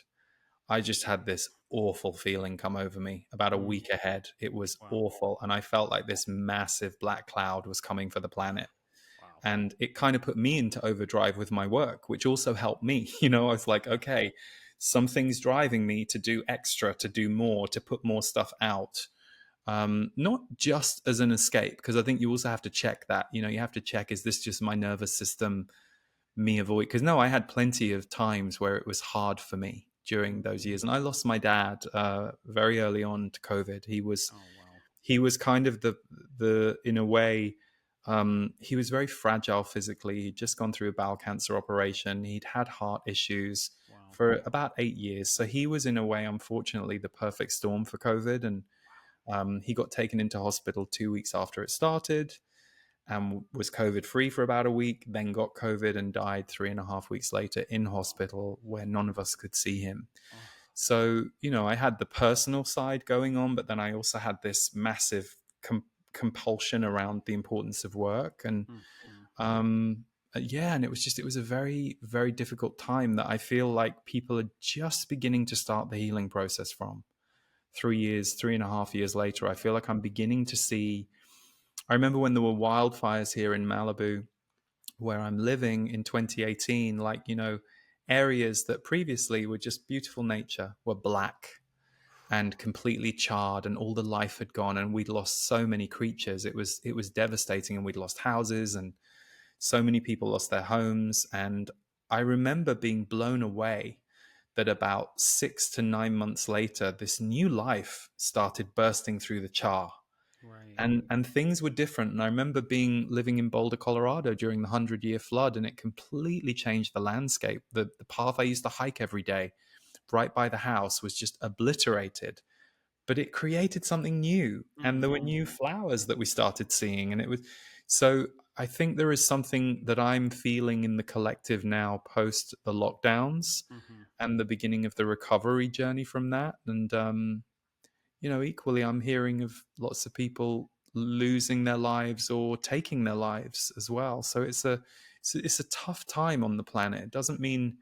I just had this awful feeling come over me about a Mm, week ahead. It was wow. awful, and I felt like this massive black cloud was coming for the planet. Wow. And it kind of put me into overdrive with my work, which also helped me. I was like, Yeah. okay, something's driving me to do extra, to do more, to put more stuff out. Not just as an escape, because I think you also have to check that. You have to check, is this just my nervous system, me avoid? Because no, I had plenty of times where it was hard for me during Mm. those years. And I lost my dad very early on to COVID. He was Oh, wow. he was kind of the in a way, he was very fragile physically. He'd just gone through a bowel cancer operation. He'd had heart issues Wow. for about 8 years. So he was, in a way, unfortunately, the perfect storm for COVID. And he got taken into hospital 2 weeks after it started and was COVID free for about a week, then got COVID and died 3.5 weeks later in hospital where none of us could see him. Oh. So, I had the personal side going on, but then I also had this massive compulsion around the importance of work. And Mm, mm, um, yeah, and it was a very, very difficult time that I feel like people are just beginning to start the healing process from. 3 years, 3.5 years later, I feel like I'm beginning to see. I remember when there were wildfires here in Malibu, where I'm living in 2018, like, areas that previously were just beautiful nature were black and completely charred, and all the life had gone, and we'd lost so many creatures. It was devastating, and we'd lost houses, and so many people lost their homes. And I remember being blown away that about 6 to 9 months later, this new life started bursting through the char, right. and things were different. And I remember living in Boulder, Colorado during the 100-year flood, and it completely changed the landscape. The path I used to hike every day right by the house was just obliterated, but it created something new, and there were Mm-hmm. new flowers that we started seeing. And it was so, I think there is something that I'm feeling in the collective now post the lockdowns Mm-hmm. and the beginning of the recovery journey from that. And equally, I'm hearing of lots of people losing their lives or taking their lives as well. So it's a tough time on the planet. It doesn't mean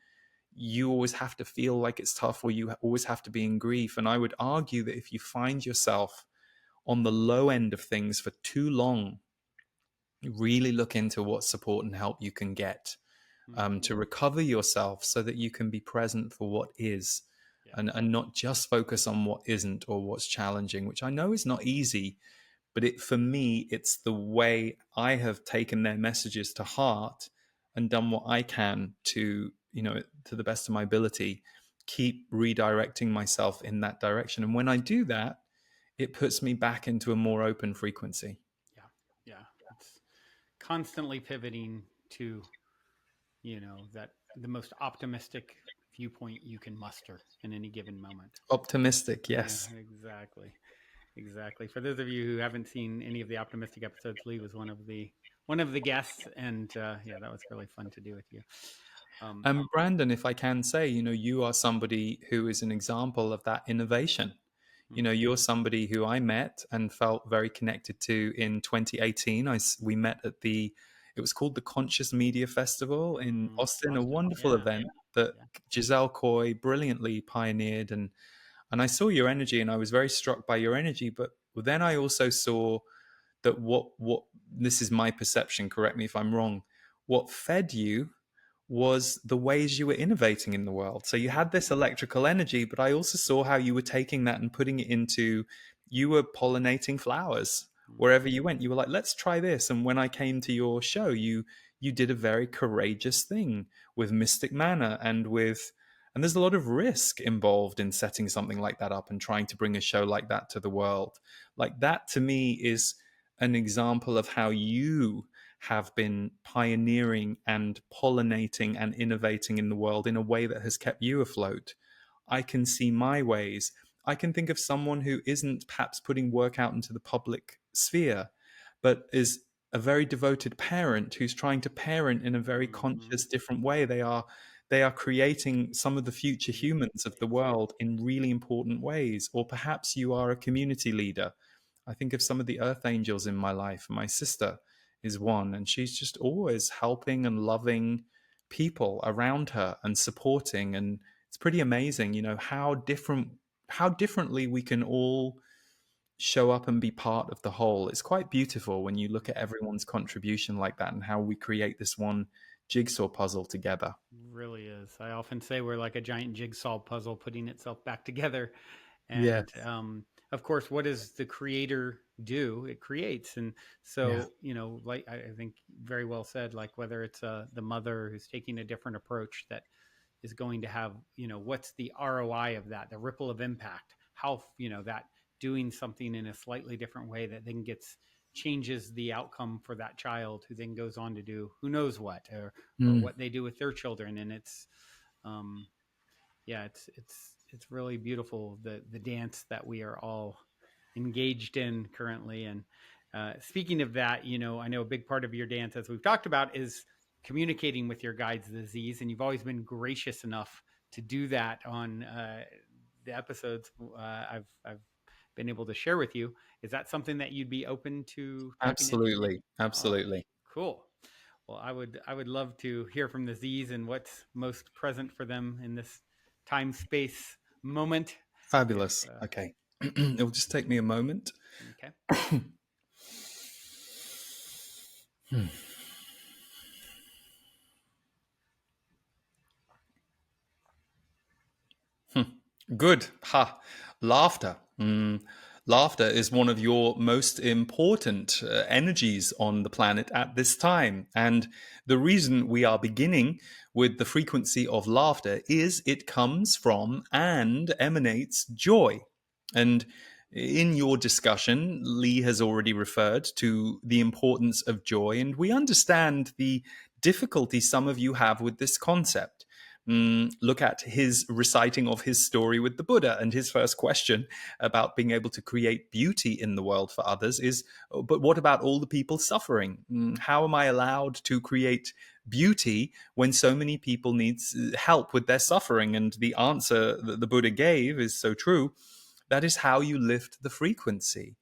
you always have to feel like it's tough or you always have to be in grief. And I would argue that if you find yourself on the low end of things for too long, really look into what support and help you can get Mm. to recover yourself so that you can be present for what is. and not just focus on what isn't or what's challenging, which I know is not easy. But for me, it's the way I have taken their messages to heart and done what I can to, to the best of my ability, keep redirecting myself in that direction. And when I do that, it puts me back into a more open frequency. Yeah. Yeah. It's constantly pivoting to, that the most optimistic viewpoint you can muster in any given moment. Optimistic, Yeah, yes. exactly. Exactly. For those of you who haven't seen any of the optimistic episodes, Lee was one of the guests, and yeah, that was really fun to do with you. And Brandon, if I can say, you are somebody who is an example of that innovation. You're somebody who I met and felt very connected to in 2018. We met at it was called the Conscious Media Festival in Austin, a Austin. wonderful Yeah. event that Yeah. Giselle Coy brilliantly pioneered. And I saw your energy and I was very struck by your energy. But then I also saw that what this is my perception, correct me if I'm wrong, what fed you was the ways you were innovating in the world. So you had this electrical energy, but I also saw how you were taking that and putting it into, you were pollinating flowers wherever you went. You were like, let's try this. And when I came to your show, you did a very courageous thing with Mystic Manor and there's a lot of risk involved in setting something like that up and trying to bring a show like that to the world. Like that to me is an example of how you have been pioneering and pollinating and innovating in the world in a way that has kept you afloat. I can see my ways. I can think of someone who isn't perhaps putting work out into the public sphere, but is a very devoted parent who's trying to parent in a very Mm-hmm. conscious, different way. They are creating some of the future humans of the world in really important ways. Or perhaps you are a community leader. I think of some of the earth angels in my life. My sister is one, and she's just always helping and loving people around her and supporting. And it's pretty amazing, how differently we can all show up and be part of the whole. It's quite beautiful when you look at everyone's contribution like that and how we create this one jigsaw puzzle together. Really is. I often say we're like a giant jigsaw puzzle putting itself back together. Yes. And of course, what does the creator do? It creates. And Yeah. so, like I think very well said, like whether it's the mother who's taking a different approach that is going to have, what's the ROI of that, the ripple of impact, how, that doing something in a slightly different way that then changes the outcome for that child who then goes on to do who knows what, or Mm. what they do with their children. And it's, um, yeah, it's really beautiful, the dance that we are all engaged in currently. And speaking of that, I know a big part of your dance, as we've talked about, is communicating with your guides, the Z's, and you've always been gracious enough to do that on the episodes I've been able to share with you. Is that something that you'd be open to tapping into? Absolutely. Oh, Absolutely. cool. Well, I would love to hear from the Z's and what's most present for them in this time space moment. If Fabulous. Okay. It'll just take me a moment. okay. Good. Ha. Laughter. Laughter is one of your most important energies on the planet at this time. And the reason we are beginning with the frequency of laughter is it comes from and emanates joy. And in your discussion, Lee has already referred to the importance of joy, and we understand the difficulty some of you have with this concept. Look at his reciting of his story with the Buddha, and his first question about being able to create beauty in the world for others is, "Oh, but what about all the people suffering? How am I allowed to create beauty when so many people need help with their suffering?" And the answer that the Buddha gave is so true. That is how you lift the frequency.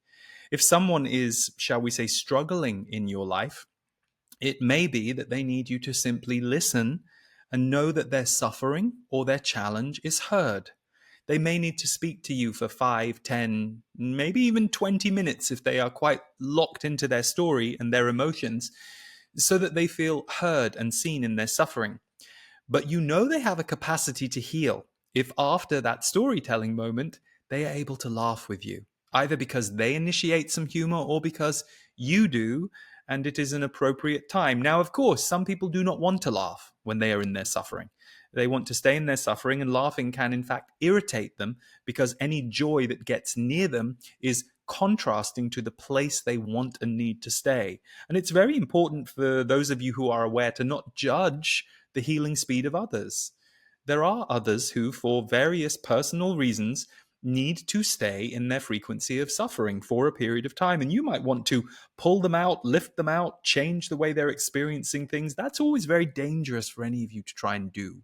If someone is, shall we say, struggling in your life, it may be that they need you to simply listen and know that their suffering or their challenge is heard. They may need to speak to you for 5, 10, maybe even 20 minutes if they are quite locked into their story and their emotions, so that they feel heard and seen in their suffering. But you know they have a capacity to heal. if after that storytelling moment, they are able to laugh with you, either because they initiate some humor or because you do, and it is an appropriate time. Now, of course, some people do not want to laugh when they are in their suffering. They want to stay in their suffering, and laughing can, in fact, irritate them because any joy that gets near them is contrasting to the place they want and need to stay. And it's very important for those of you who are aware to not judge the healing speed of others. There are others who, for various personal reasons, need to stay in their frequency of suffering for a period of time. And you might want to pull them out, lift them out, change the way they're experiencing things. That's always very dangerous for any of you to try and do.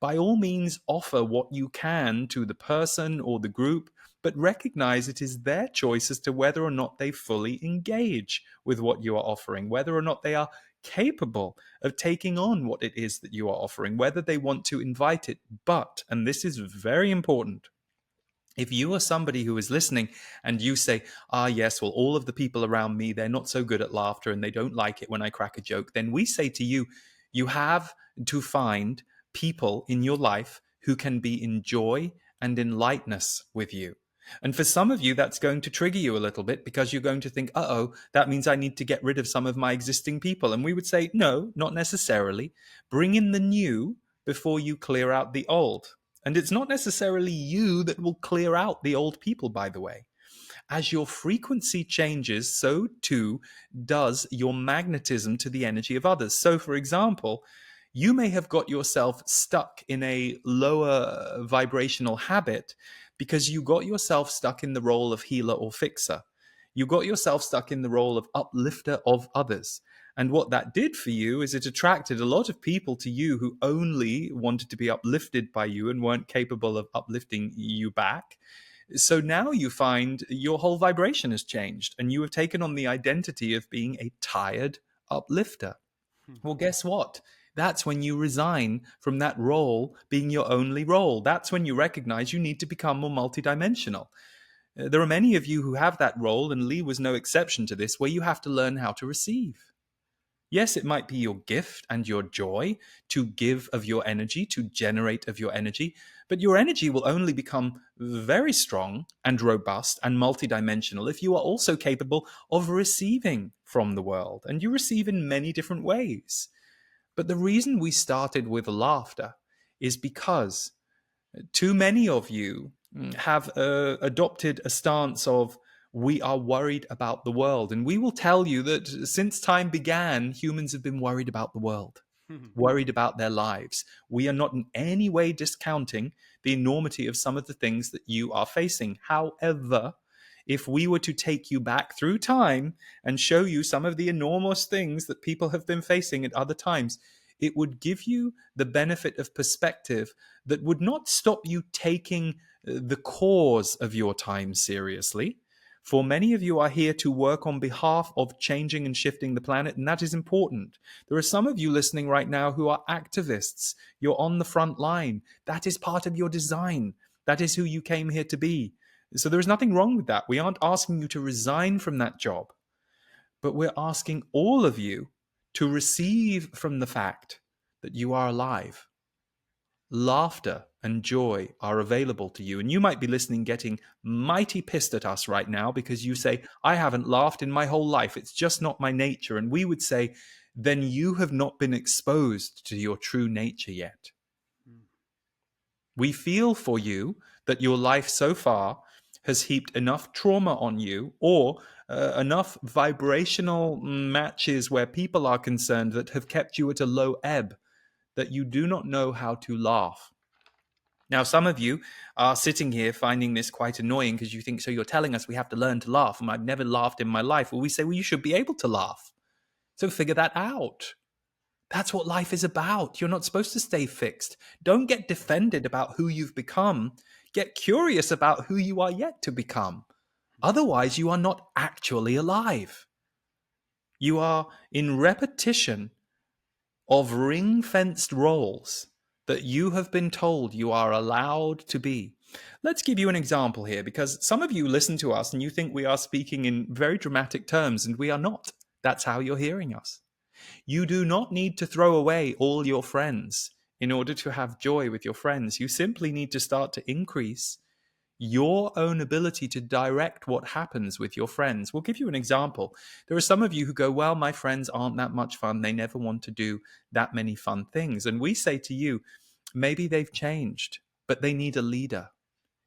By all means, offer what you can to the person or the group, but recognize it is their choice as to whether or not they fully engage with what you are offering, whether or not they are capable of taking on what it is that you are offering, whether they want to invite it. But, and this is very important, if you are somebody who is listening and you say, yes, well, all of the people around me, they're not so good at laughter and they don't like it when I crack a joke, then we say to you, you have to find people in your life who can be in joy and in lightness with you. And for some of you, that's going to trigger you a little bit because you're going to think, that means I need to get rid of some of my existing people. And we would say, no, not necessarily. Bring in the new before you clear out the old. And it's not necessarily you that will clear out the old people, by the way. As your frequency changes, so too does your magnetism to the energy of others. So, for example, you may have got yourself stuck in a lower vibrational habit because you got yourself stuck in the role of healer or fixer. You got yourself stuck in the role of uplifter of others. And what that did for you is it attracted a lot of people to you who only wanted to be uplifted by you and weren't capable of uplifting you back. So now you find your whole vibration has changed and you have taken on the identity of being a tired uplifter. Well, guess what? That's when you resign from that role being your only role. That's when you recognize you need to become more multidimensional. There are many of you who have that role, and Lee was no exception to this, where you have to learn how to receive. Yes, it might be your gift and your joy to give of your energy, to generate of your energy, but your energy will only become very strong and robust and multidimensional if you are also capable of receiving from the world. And you receive in many different ways. But the reason we started with laughter is because too many of you have adopted a stance of we are worried about the world. And we will tell you that since time began, humans have been worried about the world, worried about their lives. We are not in any way discounting the enormity of some of the things that you are facing. However, if we were to take you back through time and show you some of the enormous things that people have been facing at other times, it would give you the benefit of perspective that would not stop you taking the cause of your time seriously. For many of you are here to work on behalf of changing and shifting the planet, and that is important. There are some of you listening right now who are activists. You're on the front line. That is part of your design. That is who you came here to be. So there is nothing wrong with that. We aren't asking you to resign from that job, but we're asking all of you to receive from the fact that you are alive. Laughter and joy are available to you. And you might be listening, getting mighty pissed at us right now because you say, I haven't laughed in my whole life. It's just not my nature. And we would say, then you have not been exposed to your true nature yet. We feel for you that your life so far has heaped enough trauma on you or enough vibrational matches where people are concerned that have kept you at a low ebb that you do not know how to laugh. Now, some of you are sitting here finding this quite annoying because you think, so you're telling us we have to learn to laugh, and I've never laughed in my life. Well, we say, well, you should be able to laugh. So figure that out. That's what life is about. You're not supposed to stay fixed. Don't get defended about who you've become. Get curious about who you are yet to become. Otherwise, you are not actually alive. You are in repetition of ring-fenced roles that you have been told you are allowed to be. Let's give you an example here, because some of you listen to us and you think we are speaking in very dramatic terms, and we are not. That's how you're hearing us. You do not need to throw away all your friends in order to have joy with your friends. You simply need to start to increase your own ability to direct what happens with your friends. We'll give you an example. There are some of you who go, well, my friends aren't that much fun. They never want to do that many fun things. And we say to you, maybe they've changed, but they need a leader.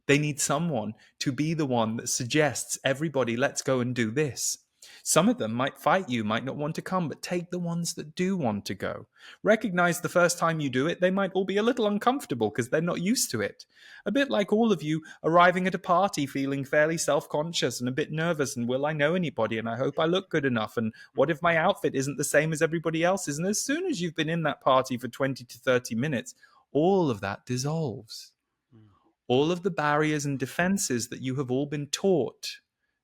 They need someone to be the one that suggests, everybody, let's go and do this. Some of them might fight you, might not want to come, but take the ones that do want to go. Recognize the first time you do it, they might all be a little uncomfortable because they're not used to it. A bit like all of you arriving at a party feeling fairly self-conscious and a bit nervous, and will I know anybody, and I hope I look good enough, and what if my outfit isn't the same as everybody else's? And as soon as you've been in that party for 20 to 30 minutes, all of that dissolves. All of the barriers and defenses that you have all been taught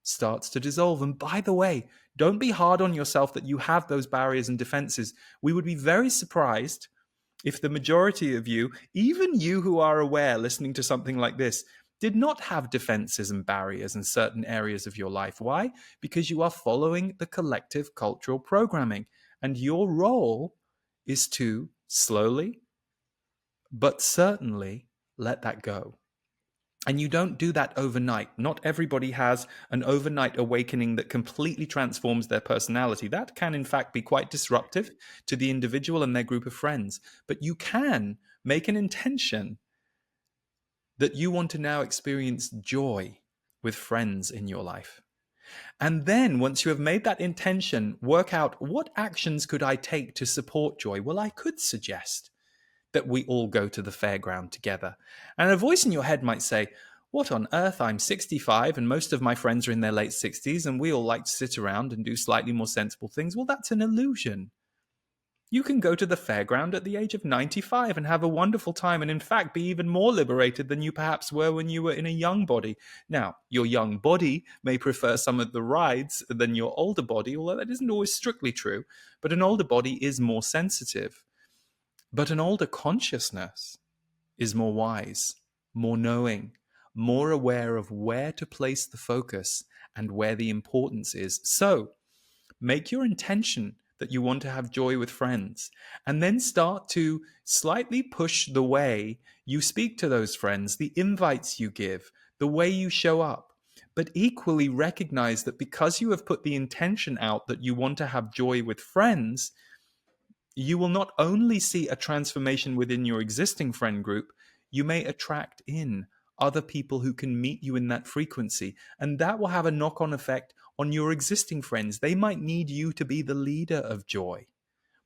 starts to dissolve. And by the way, don't be hard on yourself that you have those barriers and defenses. We would be very surprised if the majority of you, even you who are aware listening to something like this, did not have defenses and barriers in certain areas of your life. Why? Because you are following the collective cultural programming. And your role is to slowly but certainly let that go. And you don't do that overnight. Not everybody has an overnight awakening that completely transforms their personality. That can, in fact, be quite disruptive to the individual and their group of friends. But you can make an intention that you want to now experience joy with friends in your life. And then once you have made that intention, work out, what actions could I take to support joy? Well, I could suggest that we all go to the fairground together. And a voice in your head might say, what on earth? I'm 65 and most of my friends are in their late 60s and we all like to sit around and do slightly more sensible things. Well, that's an illusion. You can go to the fairground at the age of 95 and have a wonderful time, and in fact be even more liberated than you perhaps were when you were in a young body. Now, your young body may prefer some of the rides than your older body, although that isn't always strictly true, but an older body is more sensitive. But an older consciousness is more wise, more knowing, more aware of where to place the focus and where the importance is. So make your intention that you want to have joy with friends, and then start to slightly push the way you speak to those friends, the invites you give, the way you show up. But equally recognize that because you have put the intention out that you want to have joy with friends, you will not only see a transformation within your existing friend group, you may attract in other people who can meet you in that frequency. And that will have a knock-on effect on your existing friends. They might need you to be the leader of joy.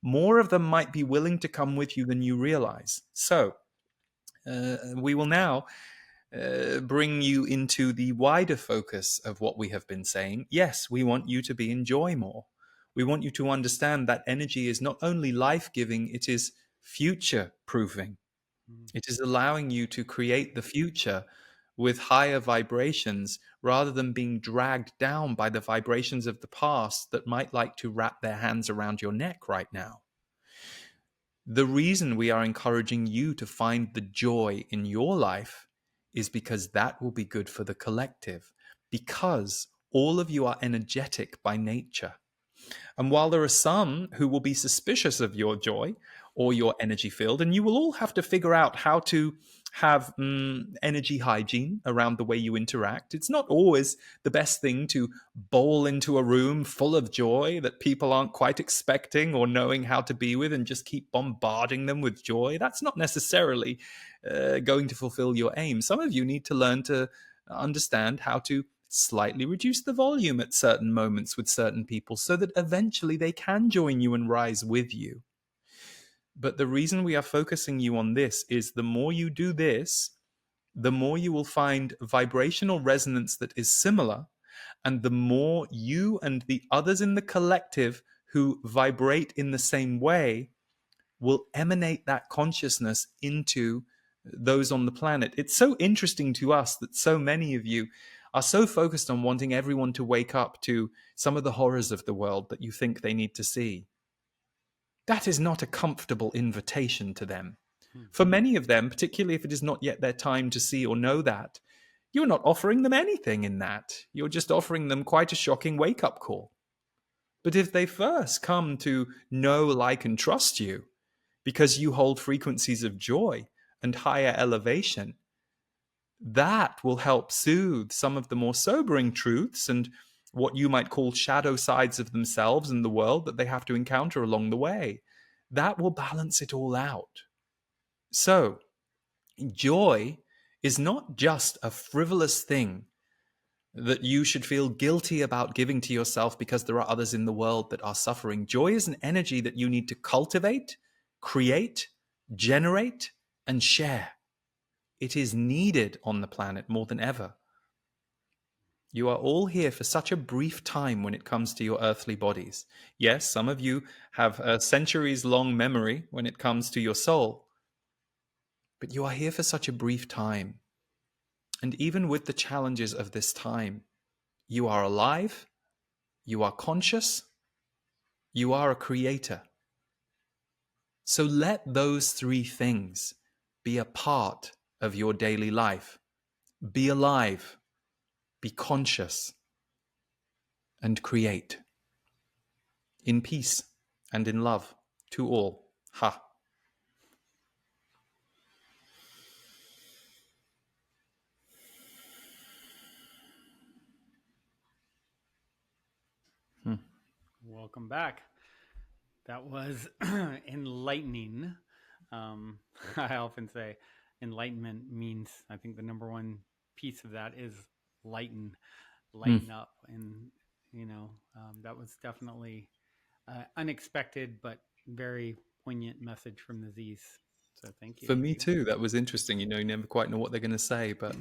More of them might be willing to come with you than you realize. So we will now bring you into the wider focus of what we have been saying. Yes, we want you to be in joy more. We want you to understand that energy is not only life-giving, it is future-proofing. It is allowing you to create the future with higher vibrations rather than being dragged down by the vibrations of the past that might like to wrap their hands around your neck right now. The reason we are encouraging you to find the joy in your life is because that will be good for the collective, because all of you are energetic by nature. And while there are some who will be suspicious of your joy or your energy field, and you will all have to figure out how to have energy hygiene around the way you interact. It's not always the best thing to bowl into a room full of joy that people aren't quite expecting or knowing how to be with and just keep bombarding them with joy. That's not necessarily going to fulfill your aim. Some of you need to learn to understand how to slightly reduce the volume at certain moments with certain people so that eventually they can join you and rise with you. But the reason we are focusing you on this is the more you do this, the more you will find vibrational resonance that is similar, and the more you and the others in the collective who vibrate in the same way will emanate that consciousness into those on the planet. It's so interesting to us that so many of you are so focused on wanting everyone to wake up to some of the horrors of the world that you think they need to see. That is not a comfortable invitation to them. For many of them, particularly if it is not yet their time to see or know that, you're not offering them anything in that. You're just offering them quite a shocking wake-up call. But if they first come to know, like, and trust you, because you hold frequencies of joy and higher elevation. That will help soothe some of the more sobering truths and what you might call shadow sides of themselves and the world that they have to encounter along the way. That will balance it all out. So, joy is not just a frivolous thing that you should feel guilty about giving to yourself because there are others in the world that are suffering. Joy is an energy that you need to cultivate, create, generate, and share. It is needed on the planet more than ever. You are all here for such a brief time when it comes to your earthly bodies. Yes, some of you have a centuries-long memory when it comes to your soul, but you are here for such a brief time. And even with the challenges of this time, you are alive, you are conscious, you are a creator. So let those three things be a part of your daily life. Be alive, be conscious, and create. In peace and in love to all. Ha. Hmm. Welcome back. That was enlightening. I often say enlightenment means, I think the number one piece of that is lighten, Hmm. lighten up. And, that was definitely unexpected, but very poignant message from the Z's. So thank you. For me too, that was interesting. You never quite know what they're going to say, but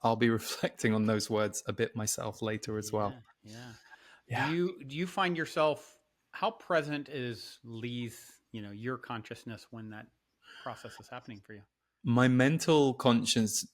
I'll be reflecting on those words a bit myself later as well. Yeah. Yeah. Do you find yourself, how present is Lee's, your consciousness when that process is happening for you? My mental consciousness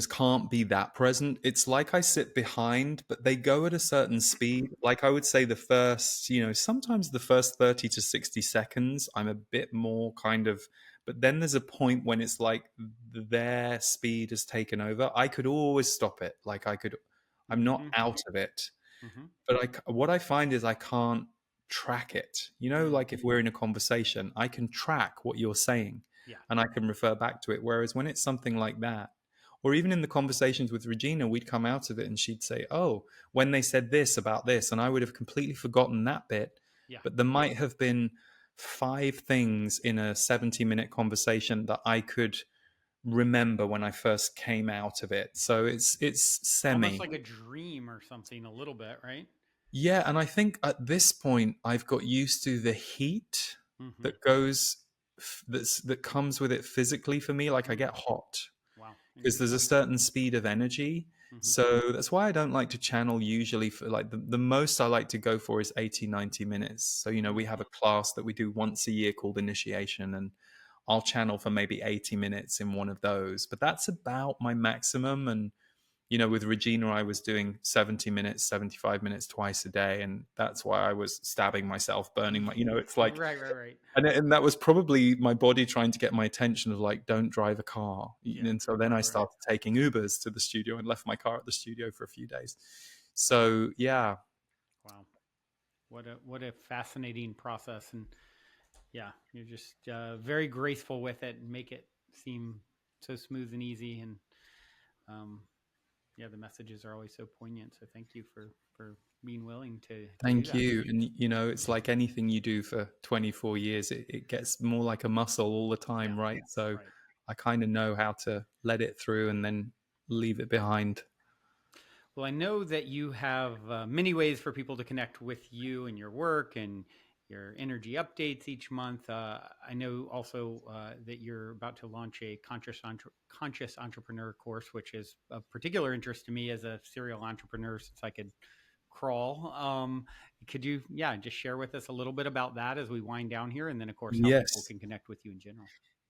can't be that present. It's like I sit behind, but they go at a certain speed. Like I would say the first, sometimes the first 30 to 60 seconds, I'm a bit more kind of, but then there's a point when it's like their speed has taken over. I could always stop it. I'm not Mm-hmm. out of it. Mm-hmm. But what I find is I can't track it. Mm-hmm. Like if we're in a conversation, I can track what you're saying Yeah. and I can refer back to it. Whereas when it's something like that, or even in the conversations with Regina, we'd come out of it and she'd say, "Oh, when they said this about this," and I would have completely forgotten that bit. Yeah. But there might have been 5 things in a 70-minute conversation that I could remember when I first came out of it. So it's Almost semi. like a dream or something, a little bit, right? Yeah, and I think at this point I've got used to the heat Mm-hmm. that goes that comes with it physically for me. Like I Mm. get hot Wow. because there's a Interesting. certain speed of energy. Mm-hmm. So that's why I don't like to channel usually for like the most I like to go for is 80, 90 minutes. So, we have a class that we do once a year called Initiation, and I'll channel for maybe 80 minutes in one of those. But that's about my maximum. And with Regina, I was doing 70 minutes, 75 minutes twice a day. And that's why I was stabbing myself, burning it's like, Right. and that was probably my body trying to get my attention of like, don't drive a car. Yeah. And so then I Right. started taking Ubers to the studio and left my car at the studio for a few days. So, yeah. Wow. What a fascinating process. And yeah, you're just very graceful with it and make it seem so smooth and easy. And um, yeah, the messages are always so poignant. So thank you for being willing to do Thank that. you. And, it's like anything you do for 24 years, it gets more like a muscle all the Yeah. time, right? So Right. I kind of know how to let it through and then leave it behind. Well, I know that you have many ways for people to connect with you and your work and your energy updates each month. I know also that you're about to launch a conscious entrepreneur course, which is of particular interest to me as a serial entrepreneur since I could crawl. Could you, just share with us a little bit about that as we wind down here? And then, of course, how people Yes. can connect with you in general.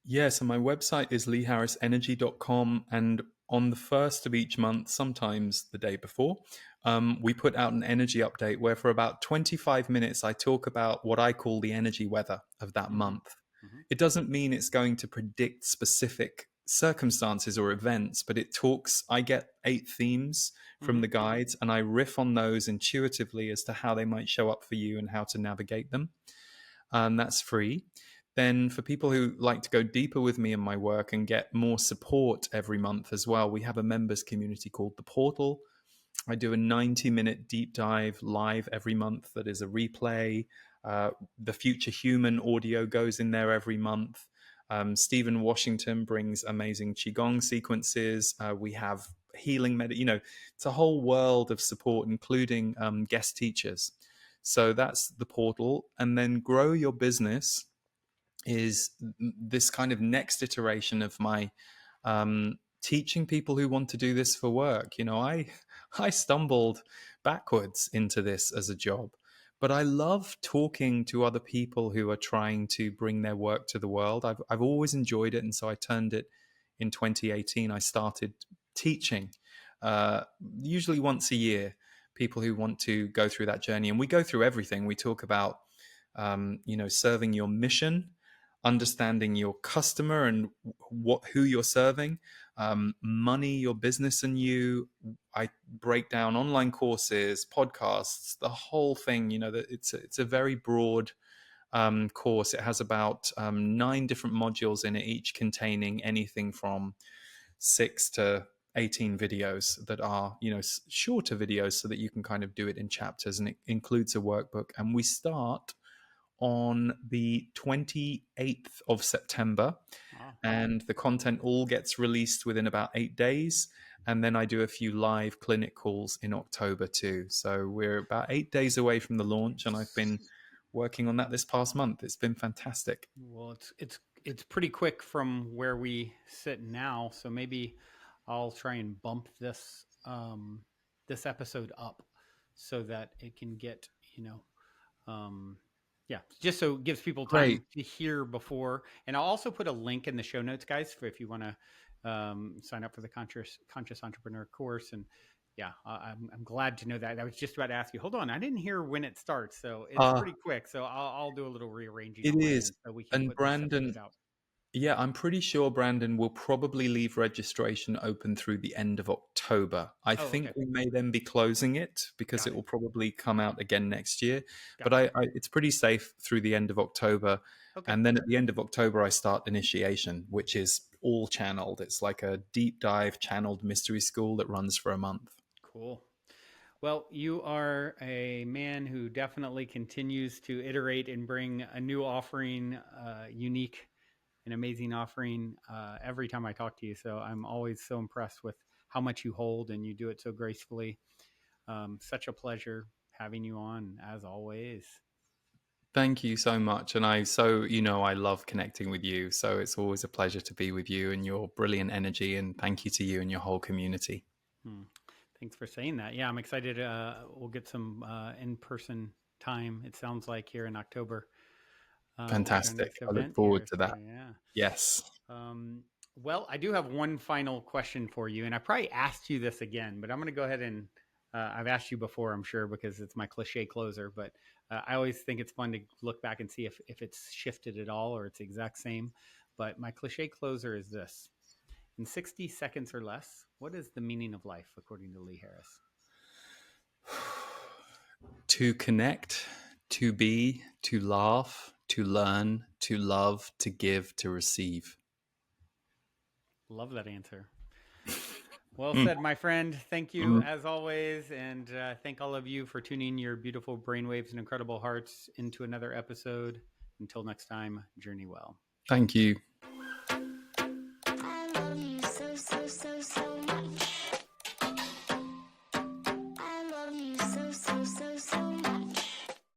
Yeah, so my website is leeharrisenergy.com. And on the first of each month, sometimes the day before, we put out an energy update where for about 25 minutes, I talk about what I call the energy weather of that Mm-hmm. month. Mm-hmm. It doesn't mean it's going to predict specific circumstances or events, but I get 8 themes from Mm-hmm. the guides and I riff on those intuitively as to how they might show up for you and how to navigate them. and that's free. Then, for people who like to go deeper with me in my work and get more support every month as well, we have a members community called The Portal. I do a 90-minute deep dive live every month that is a replay. The Future Human audio goes in there every month. Stephen Washington brings amazing Qigong sequences. We have healing, it's a whole world of support, including guest teachers. So that's The Portal. And then Grow Your Business is this kind of next iteration of my teaching people who want to do this for work. I stumbled backwards into this as a job, but I love talking to other people who are trying to bring their work to the world. I've always enjoyed it, and so I turned it in 2018. I started teaching, uh, usually once a year, people who want to go through that journey, and we go through everything. We talk about serving your mission, understanding your customer and who you're serving, money, your business, and you. I break down online courses, podcasts, the whole thing. That it's a very broad course. It has about 9 different modules in it, each containing anything from 6 to 18 videos that are shorter videos, so that you can kind of do it in chapters, and it includes a workbook. And we start on the 28th of September, Wow. and the content all gets released within about 8 days. And then I do a few live clinic calls in October too. So we're about 8 days away from the launch, and I've been working on that this past month. It's been fantastic. Well, it's pretty quick from where we sit now, so maybe I'll try and bump this episode up so that it can get yeah, just so it gives people Great. time to hear before. And I'll also put a link in the show notes, guys, for if you want to sign up for the conscious entrepreneur course. And yeah, I'm glad to know that. I was just about to ask you. Hold on, I didn't hear when it starts, so it's Uh, pretty quick. So I'll do a little rearranging it on my is. end so we can And put this episode Brandon, out. yeah, I'm pretty sure Brandon will probably leave registration open through the end of October. I Oh, think okay, we may then be closing it because got it it, will probably come out again next year. But gotcha. it's pretty safe through the end of October. Okay, And then at the end of October, I start initiation, which is all channeled. It's like a deep dive channeled mystery school that runs for a month. cool. Well, you are a man who definitely continues to iterate and bring a new offering, unique and amazing offering every time I talk to you. So I'm always so impressed with how much you hold, and you do it so gracefully. Such a pleasure having you on, as always. Thank you so much. And I love connecting with you. So it's always a pleasure to be with you and your brilliant energy. And thank you to you and your whole community. Hmm. Thanks for saying that. Yeah, I'm excited. We'll get some in-person time, it sounds like, here in October with our Fantastic. next I look event forward here. to So, that. yeah. Yes. Um, well, I do have one final question for you, and I probably asked you this again, but I'm going to go ahead and I've asked you before, I'm sure, because it's my cliche closer. But I always think it's fun to look back and see if it's shifted at all or it's the exact same. But my cliche closer is this: in 60 seconds or less, what is the meaning of life, according to Lee Harris? To connect, to be, to laugh, to learn, to love, to give, to receive. Love that answer. Well Mm, said, my friend. Thank you mm. as always. And thank all of you for tuning your beautiful brainwaves and incredible hearts into another episode. Until next time, journey well. Thank you.